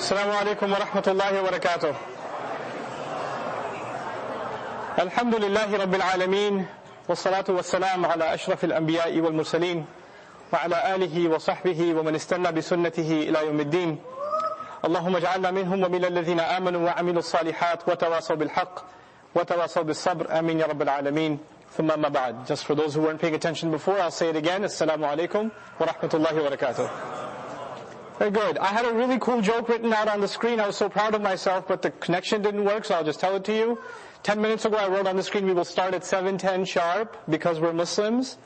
Assalamu alaikum wa rahmatullahi wa barakatuh. Alhamdulillahi rabbil alameen. Wassalatu wassalamu ala ashrafil anbiya'i wal mursaleen. Wa ala alihi wa sahbihi wa man istanna bi sunnatihi ila yawmiddin. Allahumma ja'alna minhum wa min alladhina amanu wa amilu salihat wa tawasaw bil haqq wa tawasaw bis sabr. Ameen ya rabbil alameen. Thumma ma ba'd. Just for those who weren't paying attention before, I'll say it again. Assalamu alaikum wa rahmatullahi wa barakatuh. Very good. I had a really cool joke written out on the screen. I was so proud of myself, but the connection didn't work, so I'll just tell it to you. 10 minutes ago I wrote on the screen, we will start at 7:10 sharp because we're Muslims.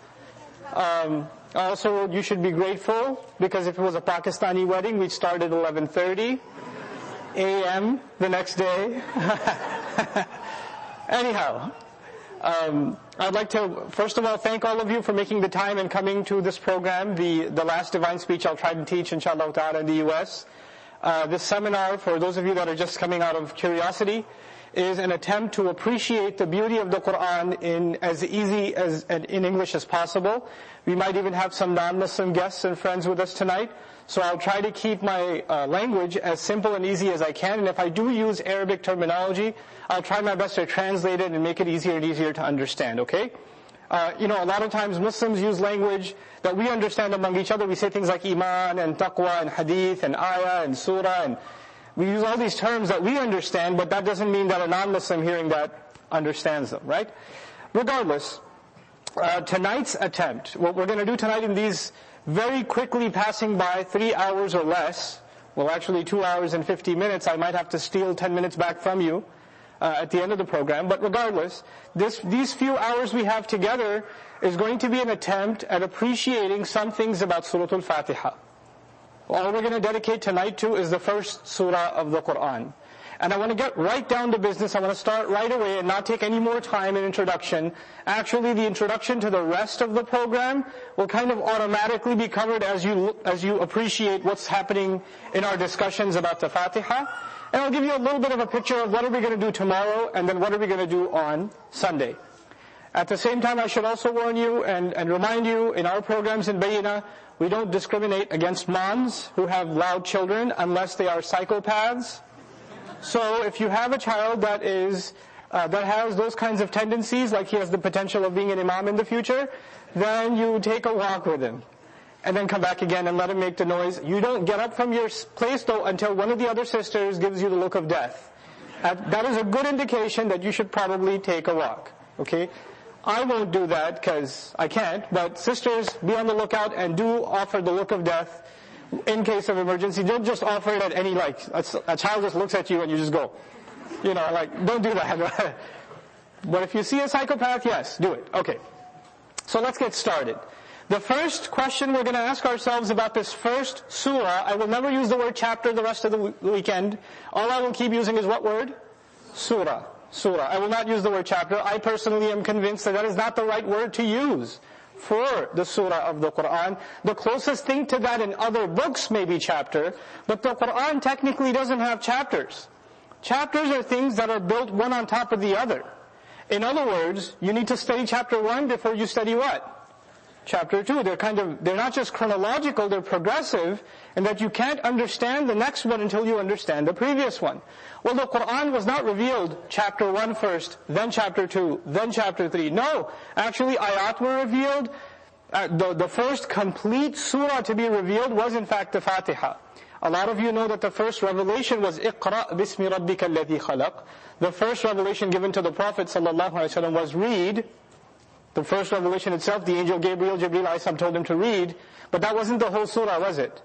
Also, you should be grateful because if it was a Pakistani wedding, we'd start at 11:30 a.m. the next day. Anyhow, I'd like to, first of all, thank all of you for making the time and coming to this program, the last divine speech I'll try to teach, inshallah ta'ala, in the U.S. This seminar, for those of you that are just coming out of curiosity, is an attempt to appreciate the beauty of the Qur'an in as easy as in English as possible. We might even have some non-Muslim guests and friends with us tonight. So I'll try to keep my language as simple and easy as I can. And if I do use Arabic terminology, I'll try my best to translate it and make it easier and easier to understand, okay? A lot of times Muslims use language that we understand among each other. We say things like iman and taqwa and hadith and ayah and surah, and we use all these terms that we understand, but that doesn't mean that a non-Muslim hearing that understands them, right? Regardless, tonight's attempt, what we're going to do tonight in these very quickly passing by 3 hours or less, well actually 2 hours and 50 minutes, I might have to steal 10 minutes back from you at the end of the program, but regardless, these few hours we have together is going to be an attempt at appreciating some things about Surah Al-Fatiha. All we're going to dedicate tonight to is the first surah of the Qur'an. And I want to get right down to business. I want to start right away and not take any more time in introduction. Actually, the introduction to the rest of the program will kind of automatically be covered as you appreciate what's happening in our discussions about the Fatiha. And I'll give you a little bit of a picture of what are we going to do tomorrow and then what are we going to do on Sunday. At the same time, I should also warn you and remind you, in our programs in Bayyinah, we don't discriminate against moms who have loud children unless they are psychopaths. So if you have a child that has those kinds of tendencies, like he has the potential of being an imam in the future, then you take a walk with him. And then come back again and let him make the noise. You don't get up from your place though until one of the other sisters gives you the look of death. That is a good indication that you should probably take a walk. Okay? I won't do that because I can't, but sisters, be on the lookout and do offer the look of death in case of emergency. Don't just offer it at any, a child just looks at you and you just go. Don't do that. But if you see a psychopath, yes, do it. Okay. So let's get started. The first question we're going to ask ourselves about this first surah, I will never use the word chapter the rest of the weekend. All I will keep using is what word? Surah. Surah. I will not use the word chapter. I personally am convinced that is not the right word to use for the surah of the Qur'an. The closest thing to that in other books may be chapter, but the Qur'an technically doesn't have chapters. Chapters are things that are built one on top of the other. In other words, you need to study chapter 1 before you study what? Chapter 2. They're not just chronological, they're progressive, and that you can't understand the next one until you understand the previous one. Well, the Qur'an was not revealed chapter 1 first, then chapter 2, then chapter 3. No, actually ayat were revealed. The first complete surah to be revealed was in fact the Fatiha. A lot of you know that the first revelation was Iqra' bismi rabbika alladhi khalaq. The first revelation given to the Prophet ﷺ was read. The first revelation itself, the angel Jibreel a.s. told him to read, but that wasn't the whole surah, was it?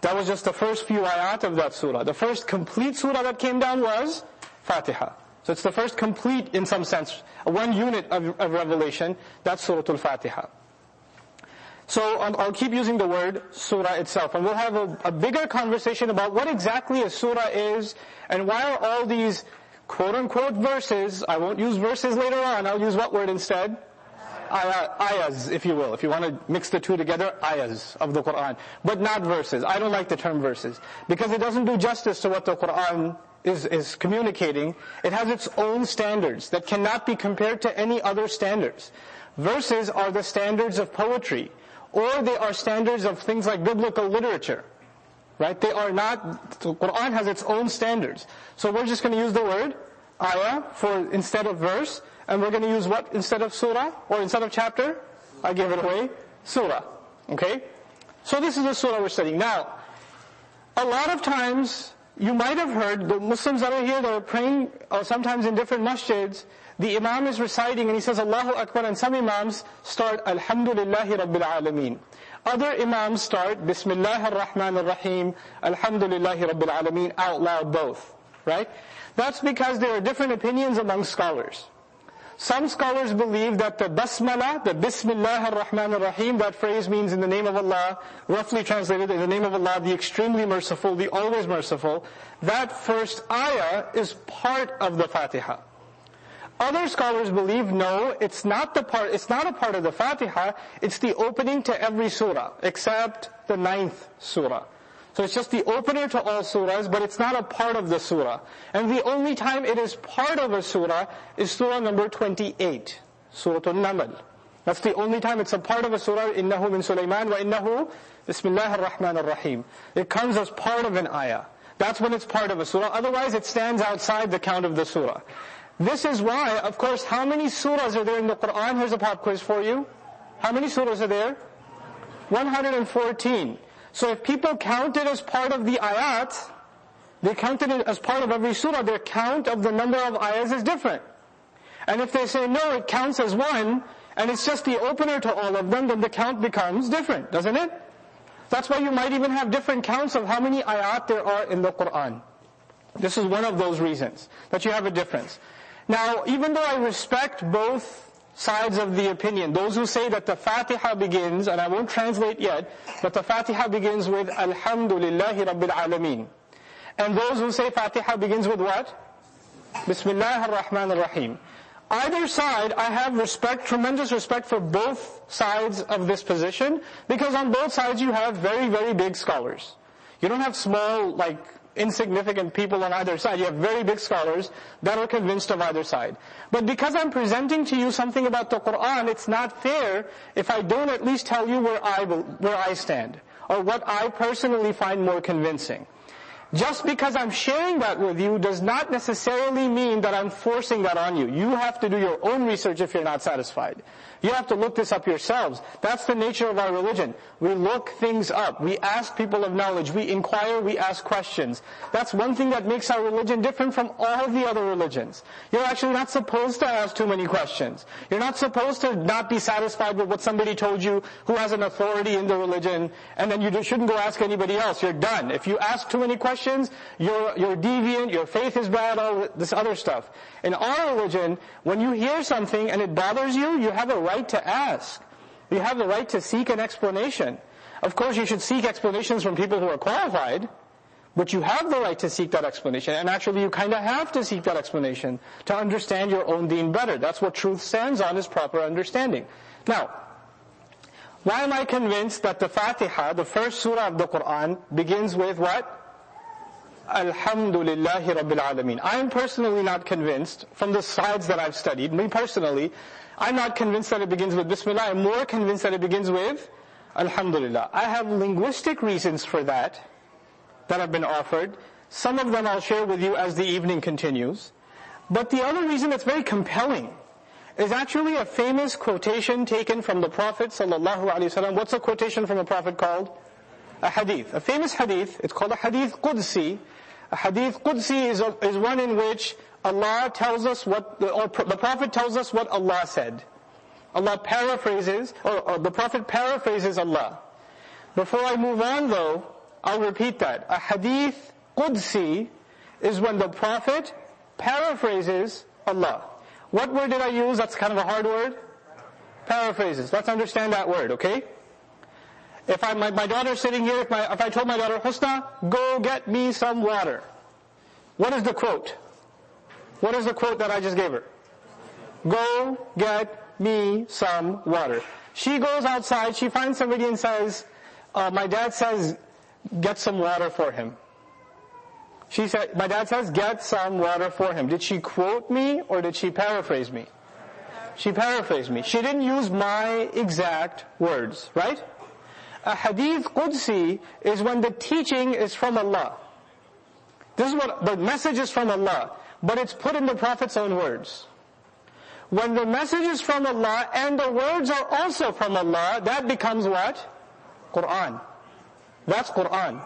That was just the first few ayat of that surah. The first complete surah that came down was Fatiha. So it's the first complete, in some sense, one unit of revelation, that's Surah Al-Fatiha. So I'll keep using the word surah itself, and we'll have a bigger conversation about what exactly a surah is, and why are all these quote-unquote verses, I won't use verses later on, I'll use what word instead? Ayahs, if you will. If you want to mix the two together, ayahs of the Qur'an. But not verses. I don't like the term verses, because it doesn't do justice to what the Qur'an is communicating. It has its own standards that cannot be compared to any other standards. Verses are the standards of poetry, or they are standards of things like biblical literature. Right? They are not, the Quran has its own standards. So we're just going to use the word ayah instead of verse, and we're going to use what instead of surah, or instead of chapter? I gave it away, surah. Okay? So this is the surah we're studying. Now, a lot of times, you might have heard, the Muslims that are here, that are praying sometimes in different masjids, the imam is reciting and he says Allahu Akbar, and some imams start Alhamdulillahi Rabbil Alameen. Other imams start Bismillah ar-Rahman ar-Rahim, Alhamdulillahi Rabbil Alameen, out loud both. Right? That's because there are different opinions among scholars. Some scholars believe that the Basmala, the Bismillah ar-Rahman ar-Rahim, that phrase means in the name of Allah, roughly translated in the name of Allah, the extremely merciful, the always merciful. That first ayah is part of the Fatiha. Other scholars believe, no, it's not a part of the Fatiha, it's the opening to every surah, except the 9th surah. So it's just the opener to all surahs, but it's not a part of the surah. And the only time it is part of a surah is surah number 28, Surah An-Naml. That's the only time it's a part of a surah, Innahu min Sulaiman wa innahu Bismillah ar-Rahman ar-Rahim. It comes as part of an ayah. That's when it's part of a surah. Otherwise it stands outside the count of the surah. This is why, of course, how many surahs are there in the Quran? Here's a pop quiz for you. How many surahs are there? 114. So if people count it as part of the ayat, they counted it as part of every surah, their count of the number of ayahs is different. And if they say, no, it counts as one, and it's just the opener to all of them, then the count becomes different, doesn't it? That's why you might even have different counts of how many ayat there are in the Quran. This is one of those reasons, that you have a difference. Now, even though I respect both sides of the opinion, those who say that the Fatiha begins, and I won't translate yet, but the Fatiha begins with Alhamdulillahi Rabbil Alameen. And those who say Fatiha begins with what? Bismillah ar-Rahman ar-Rahim. Either side, I have tremendous respect for both sides of this position, because on both sides you have very, very big scholars. You don't have small, insignificant people on either side. You have very big scholars that are convinced of either side. But because I'm presenting to you something about the Quran, it's not fair if I don't at least tell you where I stand, or what I personally find more convincing. Just because I'm sharing that with you does not necessarily mean that I'm forcing that on you. You have to do your own research if you're not satisfied. You have to look this up yourselves. That's the nature of our religion. We look things up. We ask people of knowledge. We inquire. We ask questions. That's one thing that makes our religion different from all the other religions. You're actually not supposed to ask too many questions. You're not supposed to not be satisfied with what somebody told you who has an authority in the religion, and then you shouldn't go ask anybody else. You're done. If you ask too many questions, you're deviant, your faith is bad, all this other stuff. In our religion, when you hear something and it bothers you, you have a right to ask. You have the right to seek an explanation. Of course, you should seek explanations from people who are qualified, but you have the right to seek that explanation. And actually, you kind of have to seek that explanation to understand your own deen better. That's what truth stands on, is proper understanding. Now, why am I convinced that the Fatiha, the first surah of the Quran, begins with what? Alhamdulillahi Rabbil Alameen. I am personally not convinced, from the sides that I've studied, me personally, I'm not convinced that it begins with Bismillah. I'm more convinced that it begins with Alhamdulillah. I have linguistic reasons for that have been offered. Some of them I'll share with you as the evening continues. But the other reason that's very compelling is actually a famous quotation taken from the Prophet ﷺ. What's a quotation from the Prophet called? A hadith. A famous hadith, it's called a hadith Qudsi. A hadith Qudsi is one in which Allah tells us or the Prophet tells us what Allah said. Allah paraphrases, or the Prophet paraphrases Allah. Before I move on though, I'll repeat that. A hadith Qudsi is when the Prophet paraphrases Allah. What word did I use? That's kind of a hard word. Paraphrases. Let's understand that word, okay? If my daughter's sitting here, if I told my daughter, Husna, go get me some water. What is the quote? What is the quote that I just gave her? Go get me some water. She goes outside, she finds somebody and says, my dad says, get some water for him. My dad says, get some water for him. Did she quote me or did she paraphrase me? She paraphrased me. She didn't use my exact words, right? A hadith Qudsi is when the teaching is from Allah. This is what the message is from Allah, but it's put in the Prophet's own words. When the message is from Allah and the words are also from Allah, that becomes what? Qur'an. That's Qur'an.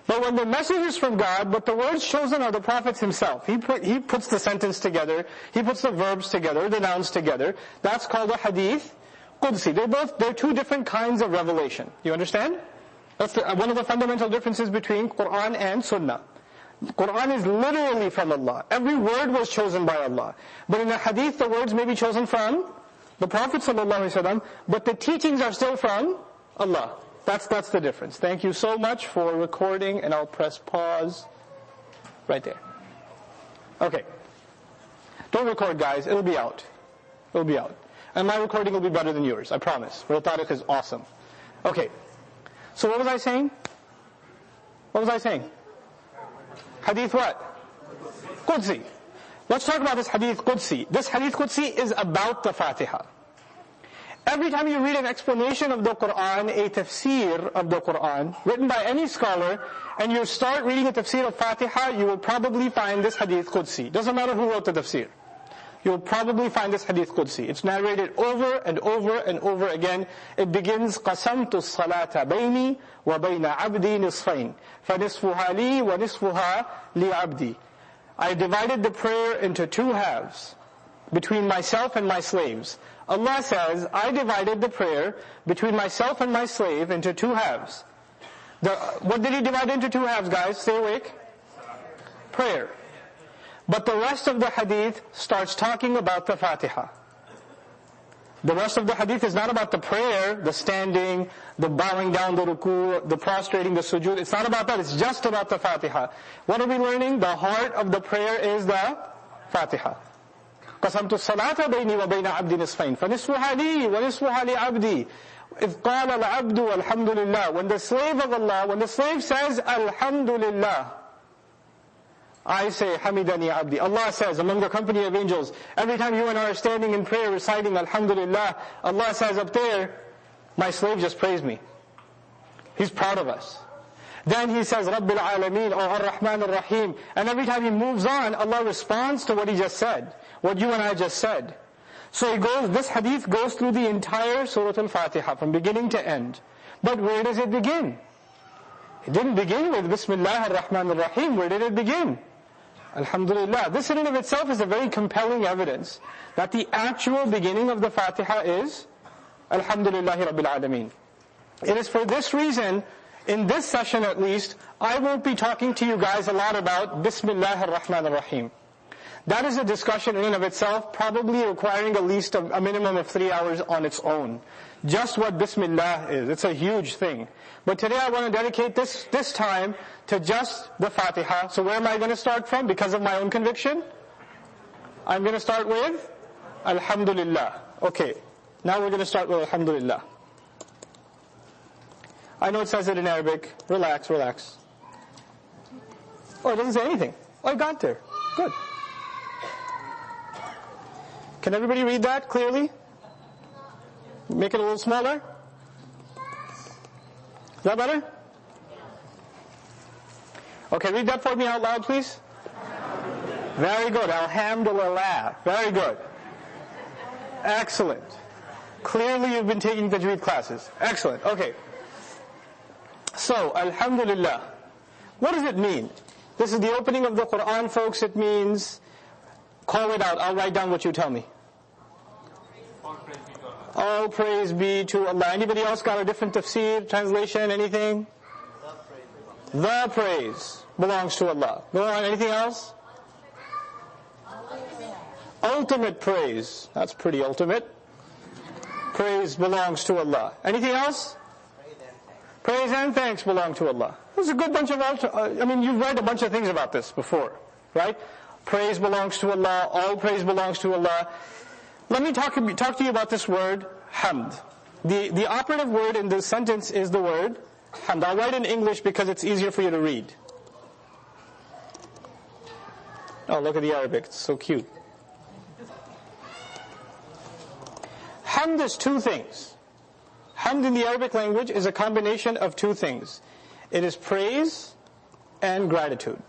But when the message is from God, but the words chosen are the Prophet himself. He puts the sentence together, he puts the verbs together, the nouns together. That's called a hadith Qudsi. They're two different kinds of revelation. You understand? That's one of the fundamental differences between Qur'an and Sunnah. Qur'an is literally from Allah. Every word was chosen by Allah. But in a hadith, the words may be chosen from the Prophet ﷺ, but the teachings are still from Allah. That's the difference. Thank you so much for recording, and I'll press pause right there. Okay. Don't record, guys. It'll be out. It'll be out. And my recording will be better than yours, I promise. Real Tariq is awesome. Okay. So what was I saying? What was I saying? Hadith what? Qudsi. Let's talk about this hadith Qudsi. This hadith Qudsi is about the Fatiha. Every time you read an explanation of the Qur'an, a tafseer of the Qur'an, written by any scholar, and you start reading a tafseer of Fatiha, you will probably find this hadith Qudsi. Doesn't matter who wrote the tafseer. You'll probably find this hadith Qudsi. It's narrated over and over and over again. It begins, قَسَمْتُ الصَّلَاةَ بَيْنِي وَبَيْنَ عَبْدِي نِصْفَيْنِ فَنِصْفُهَا لِي وَنِصْفُهَا لِعَبْدِي. I divided the prayer into two halves, between myself and my slaves. Allah says, I divided the prayer between myself and my slave into two halves. What did He divide into two halves, guys? Stay awake. Prayer. But the rest of the hadith starts talking about the Fatiha. The rest of the hadith is not about the prayer, the standing, the bowing down, the ruku, the prostrating, the sujood. It's not about that. It's just about the Fatiha. What are we learning? The heart of the prayer is the Fatiha. قَسَمْتُ الصَّلَاةَ بَيْنِي وَبَيْنَ عَبْدِ نِصْفَيْنِ فَنِصْفُهَا لِي وَنِصْفُهَا لِعَبْدِي إِذْ قَالَ الْعَبْدُ وَالْحَمْدُ لِلَّهِ. When the slave of Allah, when the slave says, Alhamdulillah, I say, Hamidani Abdi. Allah says, among the company of angels, every time you and I are standing in prayer reciting Alhamdulillah, Allah says up there, my slave just praised me. He's proud of us. Then he says, Rabbil Alameen, or Ar-Rahman Ar-Rahim. And every time he moves on, Allah responds to what he just said, what you and I just said. So this hadith goes through the entire Surah Al-Fatiha, from beginning to end. But where does it begin? It didn't begin with Bismillah Ar-Rahman Ar-Rahim. Where did it begin? Alhamdulillah. This in and of itself is a very compelling evidence that the actual beginning of the Fatiha is Alhamdulillahi Rabbil Alameen. It is for this reason, in this session at least, I won't be talking to you guys a lot about Bismillah Ar-Rahman Ar-Rahim. That is a discussion in and of itself, probably requiring at least a minimum of 3 hours on its own. Just what Bismillah is. It's a huge thing. But today I want to dedicate this time to just the Fatiha. So where am I going to start from? Because of my own conviction? I'm going to start with Alhamdulillah. Okay. Now we're going to start with Alhamdulillah. I know it says it in Arabic. Relax, relax. Oh, it doesn't say anything. Oh, I got there. Good. Can everybody read that clearly? Make it a little smaller? Is that better? Okay, read that for me out loud, please. Very good. Alhamdulillah. Very good. Excellent. Clearly you've been taking tajweed classes. Excellent. Okay. So, Alhamdulillah. What does it mean? This is the opening of the Qur'an, folks. It means, call it out. I'll write down what you tell me. All praise be to Allah. Anybody else got a different tafsir, translation, anything? The praise belongs to Allah. Go on, anything else? Ultimate praise. That's pretty ultimate. Praise belongs to Allah. Anything else? Praise and thanks belong to Allah. There's a good bunch of, you've read a bunch of things about this before, right? Praise belongs to Allah. All praise belongs to Allah. Let me talk to you about this word, hamd. The operative word in this sentence is the word hamd. I'll write in English because it's easier for you to read. Oh, look at the Arabic. It's so cute. Hamd is two things. Hamd in the Arabic language is a combination of two things. It is praise and gratitude.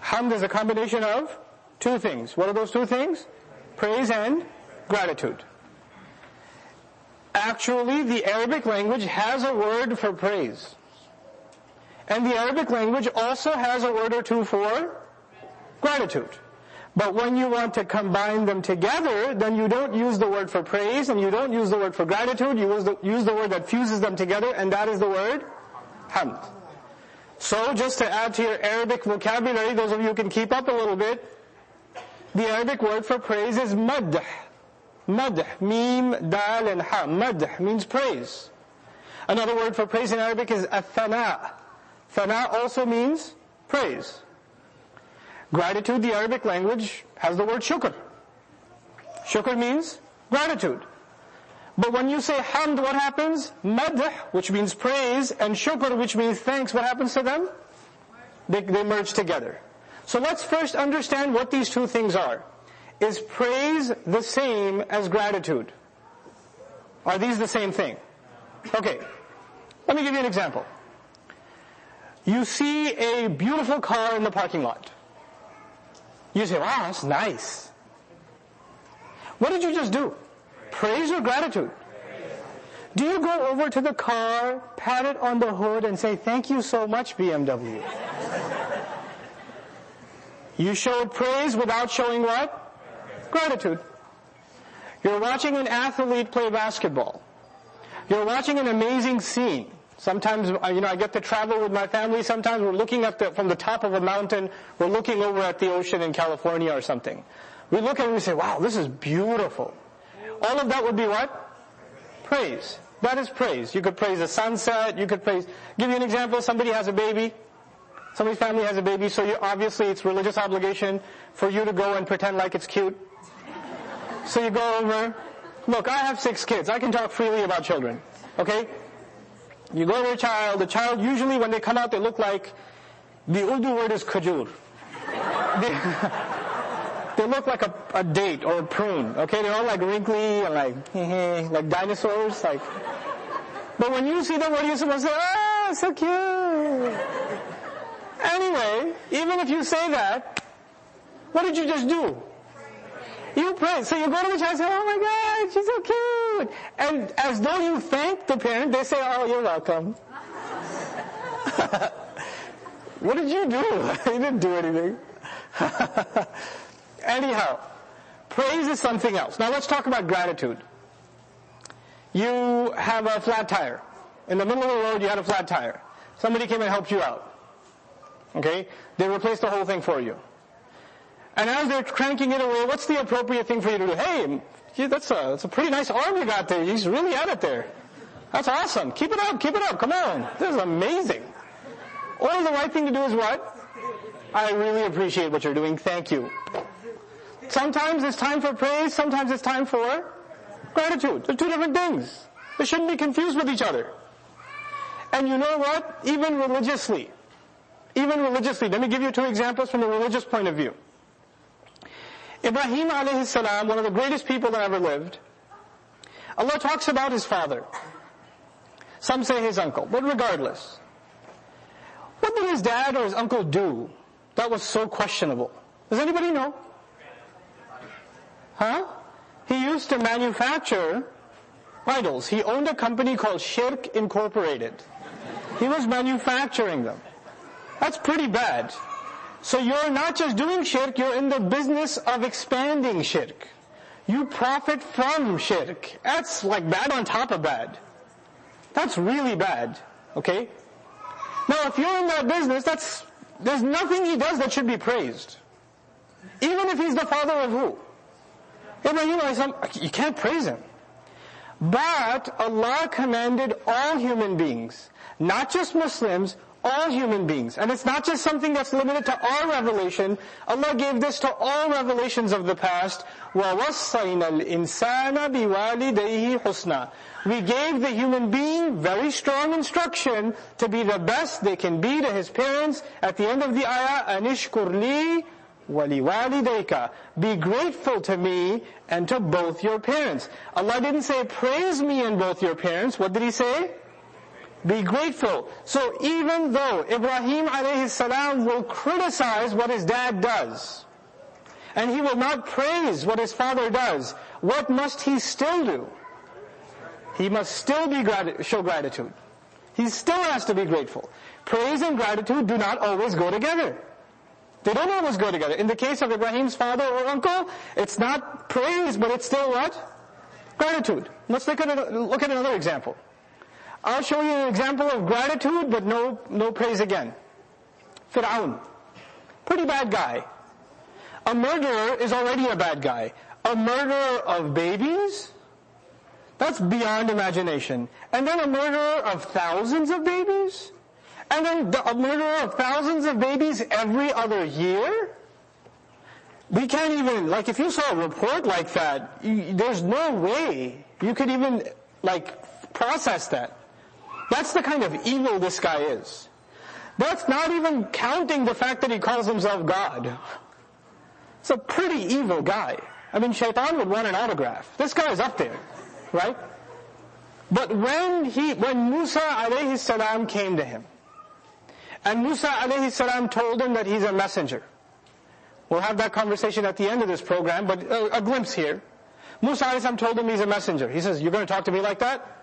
Hamd is a combination of two things. What are those two things? Praise and gratitude. Actually, the Arabic language has a word for praise. And the Arabic language also has a word or two for gratitude. But when you want to combine them together, then you don't use the word for praise and you don't use the word for gratitude. You use the word that fuses them together, and that is the word hamd. So just to add to your Arabic vocabulary, those of you who can keep up a little bit, the Arabic word for praise is madh. Madh, mim, dal, and ha. Madh means praise. Another word for praise in Arabic is athana. Thana also means praise. Gratitude, the Arabic language, has the word shukr. Shukr means gratitude. But when you say hamd, what happens? Madh, which means praise, and shukr, which means thanks, what happens to them? They merge together. So let's first understand what these two things are. Is praise the same as gratitude? Are these the same thing? Okay, let me give you an example. You see a beautiful car in the parking lot. You say, wow, that's nice. What did you just do? Praise or gratitude? Do you go over to the car, pat it on the hood, and say, thank you so much, BMW? You showed praise without showing what? Gratitude. You're watching an athlete play basketball. You're watching an amazing scene. Sometimes, I get to travel with my family. Sometimes we're looking from the top of a mountain, we're looking over at the ocean in California or something. We look at it and we say, wow, this is beautiful. All of that would be what? Praise. That is praise. You could praise the sunset, you could praise... Give you an example, somebody has a baby. Somebody's family has a baby, so obviously it's religious obligation for you to go and pretend like it's cute. So you go over. Look, I have 6 kids. I can talk freely about children. Okay? You go to a child. The child, usually when they come out, they look like, the Urdu word is khajur. They look like a date or a prune. Okay? They're all like wrinkly and like dinosaurs. But when you see them, what do you supposed to say? Oh, so cute. Anyway, even if you say that, what did you just do? You pray. So you go to the child and say, oh my God, she's so cute. And as though you thank the parent, they say, oh, you're welcome. What did you do? You didn't do anything. Anyhow, praise is something else. Now let's talk about gratitude. You have a flat tire. In the middle of the road, you had a flat tire. Somebody came and helped you out. Okay? They replaced the whole thing for you. And as they're cranking it away, what's the appropriate thing for you to do? Hey, that's a pretty nice arm you got there. He's really at it there. That's awesome. Keep it up, come on. This is amazing. Or the right thing to do is what? I really appreciate what you're doing, thank you. Sometimes it's time for praise, sometimes it's time for gratitude. They're two different things. They shouldn't be confused with each other. And you know what? Even religiously, let me give you 2 examples from the religious point of view. Ibrahim alayhi salam, one of the greatest people that ever lived, Allah talks about his father. Some say his uncle, but regardless. What did his dad or his uncle do that was so questionable? Does anybody know? He used to manufacture idols. He owned a company called Shirk Incorporated. He was manufacturing them. That's pretty bad. So you're not just doing shirk, you're in the business of expanding shirk. You profit from shirk. That's like bad on top of bad. That's really bad. Okay? Now if you're in that business, there's nothing he does that should be praised. Even if he's the father of who? Ibrahim, you can't praise him. But Allah commanded all human beings, not just Muslims, all human beings. And it's not just something that's limited to our revelation. Allah gave this to all revelations of the past. وَوَصَّيْنَا الْإِنسَانَ بِوَالِدَيْهِ حُسْنًا. We gave the human being very strong instruction to be the best they can be to his parents. At the end of the ayah, أَنِشْكُرْ لِي وَلِوَالِدَيْكَ. Be grateful to me and to both your parents. Allah didn't say, praise me and both your parents. What did He say? Be grateful. So even though Ibrahim alayhi salam will criticize what his dad does, and he will not praise what his father does, what must he still do? He must still show gratitude. He still has to be grateful. Praise and gratitude do not always go together. They don't always go together. In the case of Ibrahim's father or uncle, it's not praise, but it's still what? Gratitude. Let's look at another example. I'll show you an example of gratitude, but no praise again. Fir'aun. Pretty bad guy. A murderer is already a bad guy. A murderer of babies? That's beyond imagination. And then a murderer of thousands of babies? And then a murderer of thousands of babies every other year? We can't even, if you saw a report like that, there's no way you could even, process that. That's the kind of evil this guy is. That's not even counting the fact that he calls himself God. It's a pretty evil guy. I mean, Shaitan would want an autograph. This guy is up there, right? But when Musa alayhi salam came to him, and Musa alayhi salam told him that he's a messenger. We'll have that conversation at the end of this program, but a glimpse here. Musa alayhi salam told him he's a messenger. He says, you're going to talk to me like that?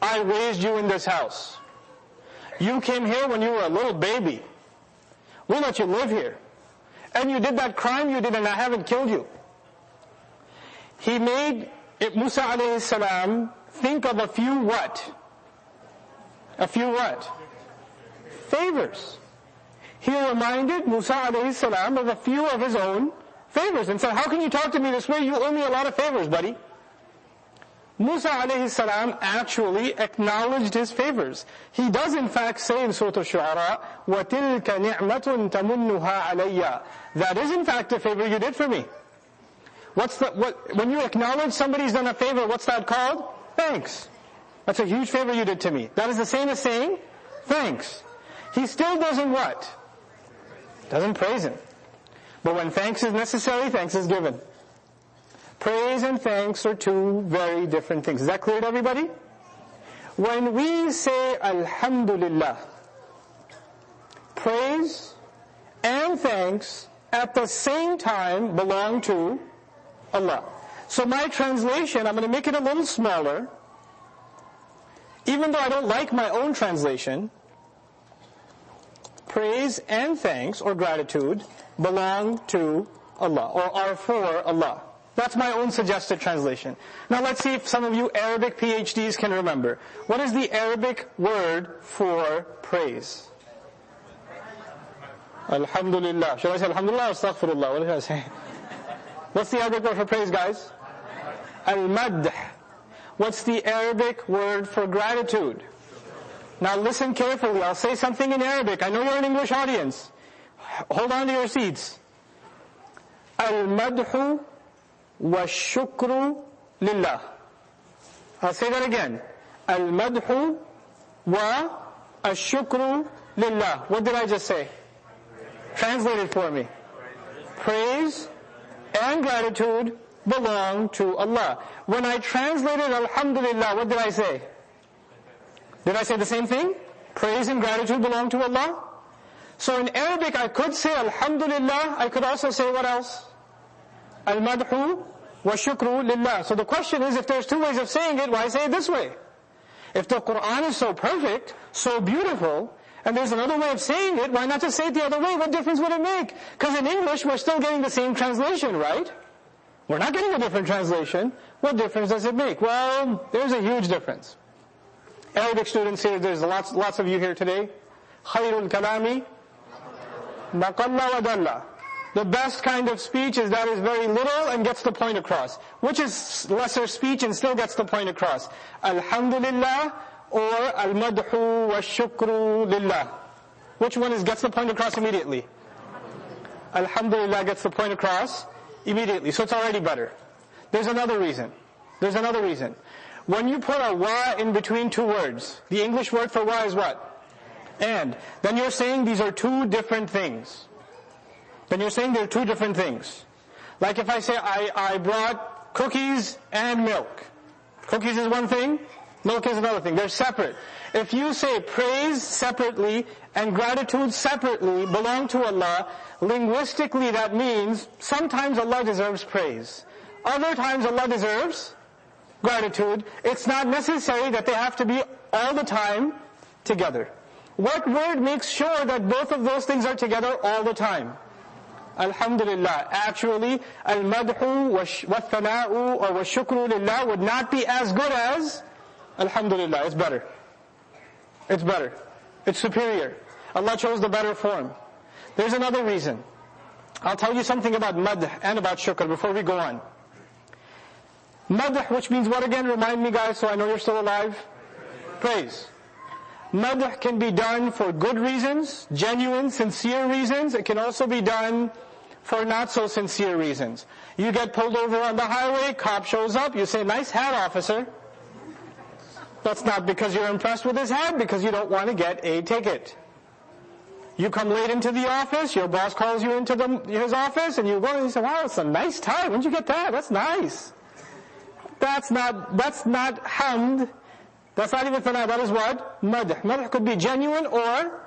I raised you in this house. You came here when you were a little baby. We let you live here. And you did that crime you did, and I haven't killed you. He made Musa alayhi salam think of a few what? A few what? Favors. He reminded Musa alayhi salam of a few of his own favors and said, how can you talk to me this way? You owe me a lot of favors, buddy. Musa alayhi salam actually acknowledged his favors. He does in fact say in Surah Al-Shu'ara, وَتِلْكَ نِعْمَةٌ تَمُنُّهَا عَلَيَّ. That is in fact a favor you did for me. When you acknowledge somebody's done a favor, what's that called? Thanks. That's a huge favor you did to me. That is the same as saying, thanks. He still doesn't what? Doesn't praise him. But when thanks is necessary, thanks is given. Praise and thanks are two very different things. Is that clear to everybody? When we say Alhamdulillah, praise and thanks at the same time belong to Allah. So my translation, I'm going to make it a little smaller. Even though I don't like my own translation, praise and thanks or gratitude belong to Allah or are for Allah. That's my own suggested translation. Now let's see if some of you Arabic PhDs can remember. What is the Arabic word for praise? Alhamdulillah. Should I say Alhamdulillah or Astaghfirullah? What did I say? What's the Arabic word for praise, guys? Al-Madh. What's the Arabic word for gratitude? Now listen carefully. I'll say something in Arabic. I know you're an English audience. Hold on to your seats. Al-Madhu وَالشُّكْرُ لِلَّهِ. I'll say that again. Al-madhu wa ash-shukru lillah. What did I just say? Translate it for me. Praise and gratitude belong to Allah. When I translated Alhamdulillah, what did I say? Did I say the same thing? Praise and gratitude belong to Allah? So in Arabic I could say Alhamdulillah, I could also say what else? Al-madhu wa shukru lillah. So the question is, if there's two ways of saying it, why say it this way? If the Quran is so perfect, so beautiful, and there's another way of saying it, why not just say it the other way? What difference would it make? Because in English we're still getting the same translation, right? We're not getting a different translation. What difference does it make? Well, there's a huge difference. Arabic students here, there's lots of you here today. Khairul kalami maqalla wa dalla. The best kind of speech is that is very little and gets the point across. Which is lesser speech and still gets the point across? Alhamdulillah or al-madhu wa shukru lillah? Which one gets the point across immediately? Alhamdulillah gets the point across immediately. So it's already better. There's another reason. When you put a wa in between two words, the English word for wa is what? And. Then you're saying these are two different things. then you're saying there are two different things. Like if I say, I brought cookies and milk. Cookies is one thing, milk is another thing. They're separate. If you say praise separately and gratitude separately belong to Allah, linguistically that means sometimes Allah deserves praise. Other times Allah deserves gratitude. It's not necessary that they have to be all the time together. What word makes sure that both of those things are together all the time? Alhamdulillah. Actually, al-madhu wa-thana'u or wa-shukru lillah would not be as good as Alhamdulillah. It's better. It's better. It's superior. Allah chose the better form. There's another reason. I'll tell you something about madh and about shukr before we go on. Madh, which means what again? Remind me guys so I know you're still alive. Praise. Madh can be done for good reasons, genuine, sincere reasons. It can also be done for not so sincere reasons. You get pulled over on the highway, cop shows up, you say, nice hat, officer. That's not because you're impressed with his hat, because you don't want to get a ticket. You come late into the office, your boss calls you into his office, and you go and you say, wow, it's a nice tie, when'd you get that? That's nice. That's not hamd. That's not even thana, that is what? Madh. Madh could be genuine or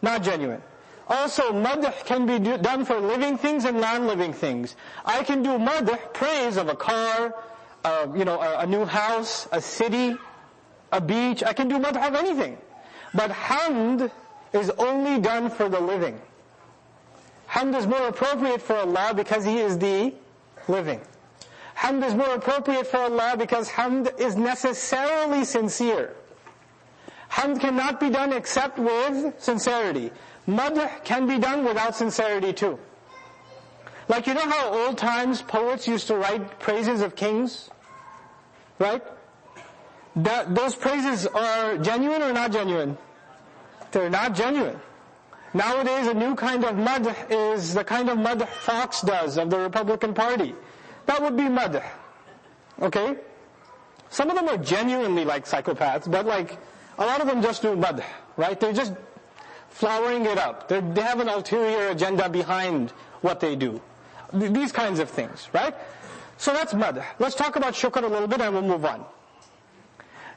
not genuine. Also, madh can be done for living things and non-living things. I can do madh, praise of a car, a new house, a city, a beach. I can do madh of anything. But hamd is only done for the living. Hamd is more appropriate for Allah because He is the living. Hamd is more appropriate for Allah because hamd is necessarily sincere. Hamd cannot be done except with sincerity. Madh can be done without sincerity too. Like you know how old times poets used to write praises of kings? Right? Those praises are genuine or not genuine? They're not genuine. Nowadays a new kind of madh is the kind of madh Fox does of the Republican Party. That would be madh. Okay? Some of them are genuinely like psychopaths, but like a lot of them just do madh, right? They're just flowering it up. They have an ulterior agenda behind what they do. These kinds of things, right? So that's madh. Let's talk about shukr a little bit and we'll move on.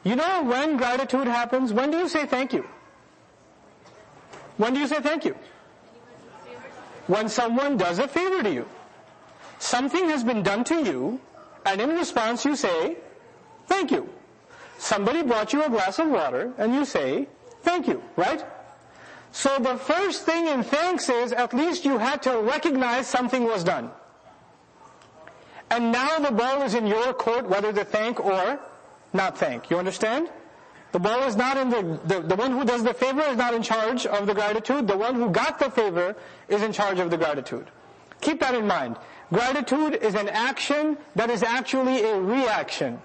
You know when gratitude happens? When do you say thank you? When do you say thank you? When someone does a favor to you. Something has been done to you, and in response you say, thank you. Somebody brought you a glass of water, and you say, thank you, right? So the first thing in thanks is, at least you had to recognize something was done. And now the ball is in your court, whether to thank or not thank. You understand? The ball is not in the one who does the favor is not in charge of the gratitude. The one who got the favor is in charge of the gratitude. Keep that in mind. Gratitude is an action that is actually a reaction.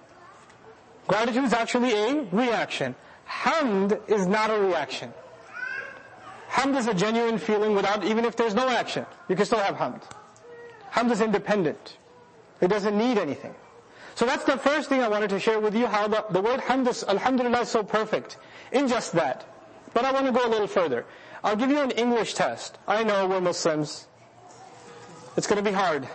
Gratitude is actually a reaction. Hamd is not a reaction. Hamd is a genuine feeling without, even if there's no action, you can still have hamd. Hamd is independent. It doesn't need anything. So that's the first thing I wanted to share with you, how the word hamd is, alhamdulillah, is so perfect in just that. But I want to go a little further. I'll give you an English test. I know we're Muslims. It's going to be hard.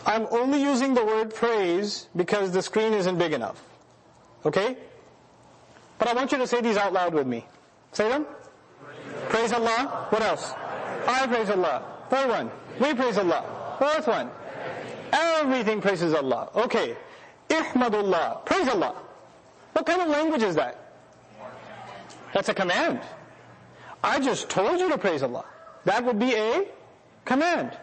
I'm only using the word praise because the screen isn't big enough. Okay? But I want you to say these out loud with me. Say them. Praise Allah. What else? I praise Allah. Third one. We praise Allah. Fourth one. Everything praises Allah. Okay. Ihmadullah. Praise Allah. What kind of language is that? That's a command. I just told you to praise Allah. That would be a command.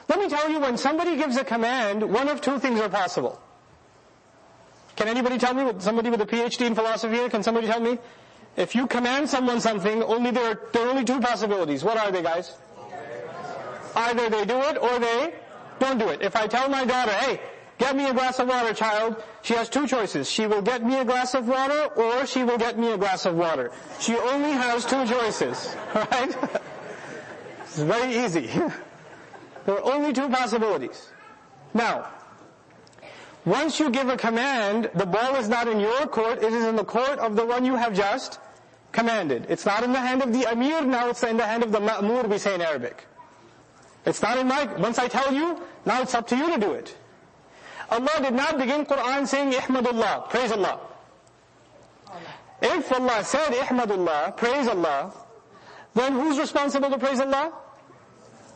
Let me tell you, when somebody gives a command, one of two things are possible. Can anybody tell me? Somebody with a PhD in philosophy here, can somebody tell me? If you command someone something, there are only two possibilities. What are they, guys? Either they do it or they don't do it. If I tell my daughter, hey, get me a glass of water, child, she has two choices. She will get me a glass of water, or she will get me a glass of water. She only has two choices, right? It's very easy. There are only two possibilities. Now, once you give a command, the ball is not in your court, it is in the court of the one you have just commanded. It's not in the hand of the Amir, now it's in the hand of the Ma'mur, we say in Arabic. It's not in my, once I tell you, now it's up to you to do it. Allah did not begin Quran saying, Ihmadullah, praise Allah. If Allah said, Ihmadullah, praise Allah, then who's responsible to praise Allah?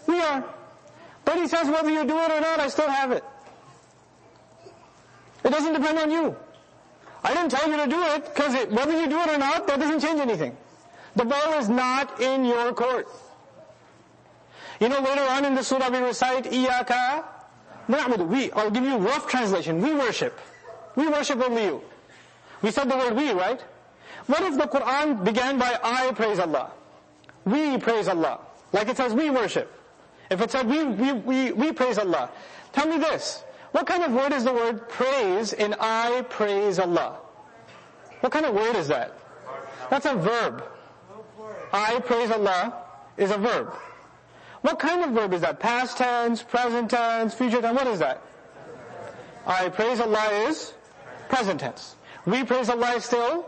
We are. But He says, whether you do it or not, I still have it. It doesn't depend on you. I didn't tell you to do it, because whether you do it or not, that doesn't change anything. The ball is not in your court. You know, later on in the surah we recite, Iyaka na'budu. I'll give you a rough translation. We worship. We worship only you. We said the word we, right? What if the Quran began by I praise Allah? We praise Allah. Like it says we worship. If it said we praise Allah. Tell me this. What kind of word is the word praise in I praise Allah? What kind of word is that? That's a verb. I praise Allah is a verb. What kind of verb is that? Past tense, present tense, future tense, what is that? I praise Allah is present tense. We praise Allah is still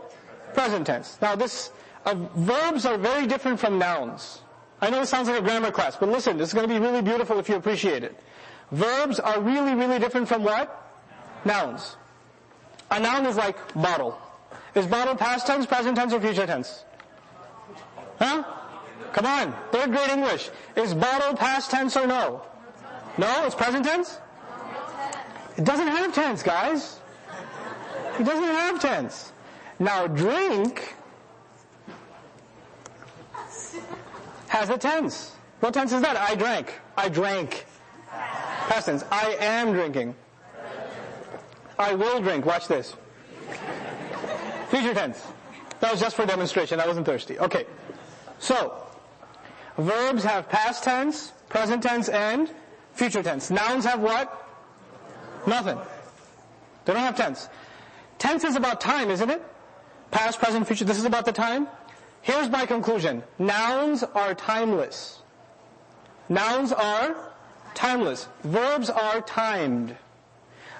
present tense. Now verbs are very different from nouns. I know it sounds like a grammar class, but listen, this is going to be really beautiful if you appreciate it. Verbs are really, really different from what? Nouns. A noun is like bottle. Is bottle past tense, present tense, or future tense? Huh? Come on, third grade English. Is bottle past tense or no? No, it's present tense? It doesn't have tense, guys. It doesn't have tense. Now drink has a tense. What tense is that? I drank. I drank. Past tense. I am drinking. I will drink. Watch this. Future tense. That was just for demonstration. I wasn't thirsty. Okay. So, verbs have past tense, present tense, and future tense. Nouns have what? Nothing. They don't have tense. Tense is about time, isn't it? Past, present, future. This is about the time. Here's my conclusion. Nouns are timeless. Nouns are timeless. Verbs are timed.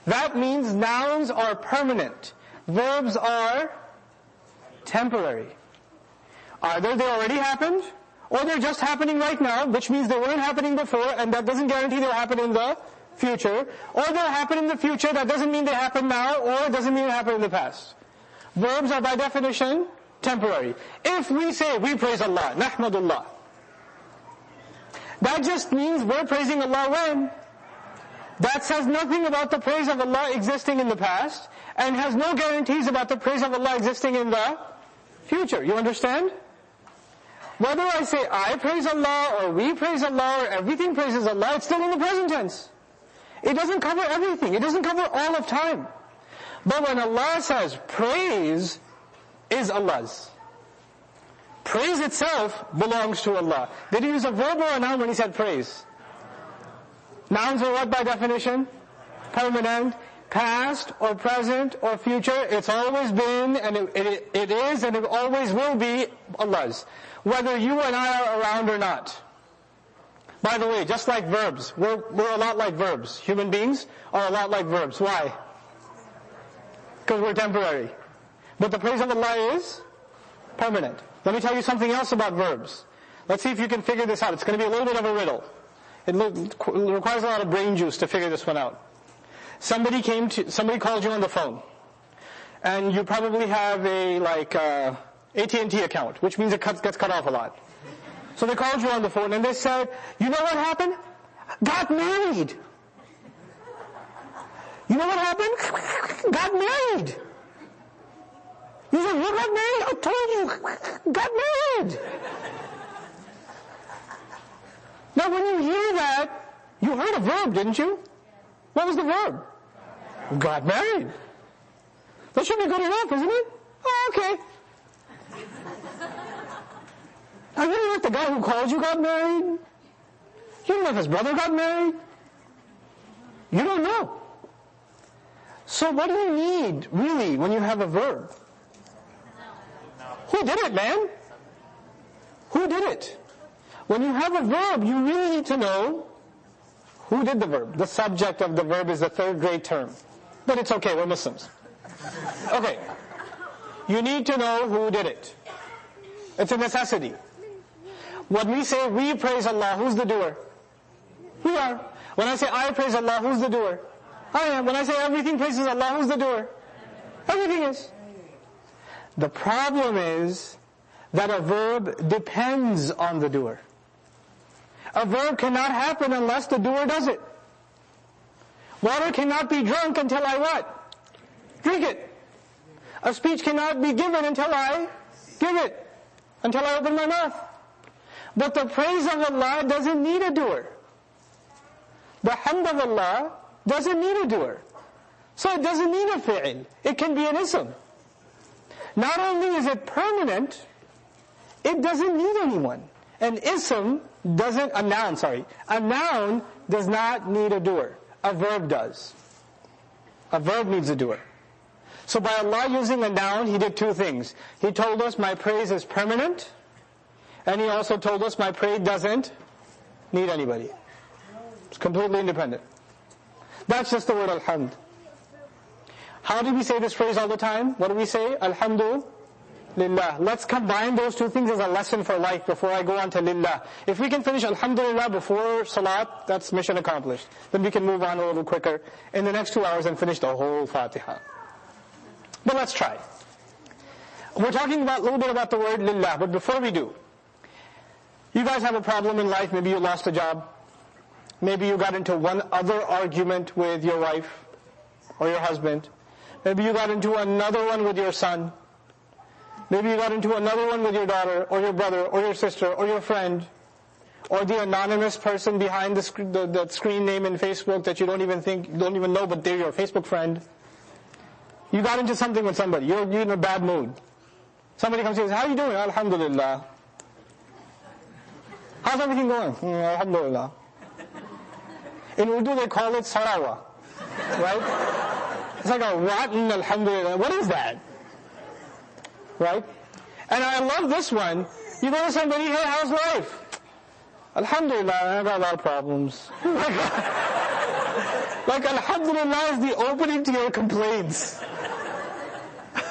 That means nouns are permanent. Verbs are temporary. Either they already happened, or they're just happening right now, which means they weren't happening before, and that doesn't guarantee they'll happen in the future. Or they'll happen in the future, that doesn't mean they happen now, or it doesn't mean they happen in the past. Verbs are by definition temporary. If we say, we praise Allah, nahmadullah, that just means we're praising Allah when? That says nothing about the praise of Allah existing in the past, and has no guarantees about the praise of Allah existing in the future. You understand? Whether I say I praise Allah, or we praise Allah, or everything praises Allah, it's still in the present tense. It doesn't cover everything. It doesn't cover all of time. But when Allah says praise is Allah's, praise itself belongs to Allah. Did He use a verb or a noun when He said praise? Nouns are what by definition? Permanent. Past or present or future, it's always been, and it is, and it always will be Allah's. Whether you and I are around or not. By the way, just like verbs, we're a lot like verbs. Human beings are a lot like verbs. Why? Because we're temporary. But the praise of Allah is permanent. Let me tell you something else about verbs. Let's see if you can figure this out. It's going to be a little bit of a riddle. It requires a lot of brain juice to figure this one out. Somebody called you on the phone, and you probably have a AT&T account, which means it gets cut off a lot. So they called you on the phone and they said, you know what happened? Got married. You know what happened? Got married. You said, you got married? I told you, got married. Now when you hear that, you heard a verb, didn't you? What was the verb? Got married. That should be good enough, isn't it? Oh, okay. I really like the guy who called you got married. You don't know if his brother got married. You don't know. So what do you need, really, when you have a verb? Who did it, man? Who did it? When you have a verb, you really need to know who did the verb. The subject of the verb is a third grade term. But it's okay, we're Muslims. Okay. You need to know who did it. It's a necessity. When we say we praise Allah, who's the doer? We are. When I say I praise Allah, who's the doer? I am. When I say everything praises Allah, who's the doer? Everything is. The problem is that a verb depends on the doer. A verb cannot happen unless the doer does it. Water cannot be drunk until I what? Drink it. A speech cannot be given until I give it. Until I open my mouth. But the praise of Allah doesn't need a doer. The hamd of Allah doesn't need a doer. So it doesn't need a fi'il. It can be an ism. Not only is it permanent, it doesn't need anyone. A noun does not need a doer. A verb does. A verb needs a doer. So by Allah using a noun, He did two things. He told us my praise is permanent, and He also told us my praise doesn't need anybody. It's completely independent. That's just the word alhamd. How do we say this phrase all the time? What do we say? Alhamdulillah. Let's combine those two things as a lesson for life before I go on to lillah. If we can finish alhamdulillah before salat, that's mission accomplished. Then we can move on a little quicker in the next 2 hours and finish the whole Fatiha. But let's try. We're talking a little bit about the word lillah, but before we do, you guys have a problem in life. Maybe you lost a job. Maybe you got into one other argument with your wife or your husband. Maybe you got into another one with your son. Maybe you got into another one with your daughter or your brother or your sister or your friend or the anonymous person behind the screen name in Facebook that you don't even know, but they're your Facebook friend. You got into something with somebody. You're in a bad mood. Somebody comes and says, how are you doing? Alhamdulillah. How's everything going? Alhamdulillah. In Urdu they call it sarawa. Right? It's like a rotten alhamdulillah. What is that? Right? And I love this one. You go to somebody, hey, how's life? Alhamdulillah, I got a lot of problems. Like alhamdulillah is the opening to your complaints.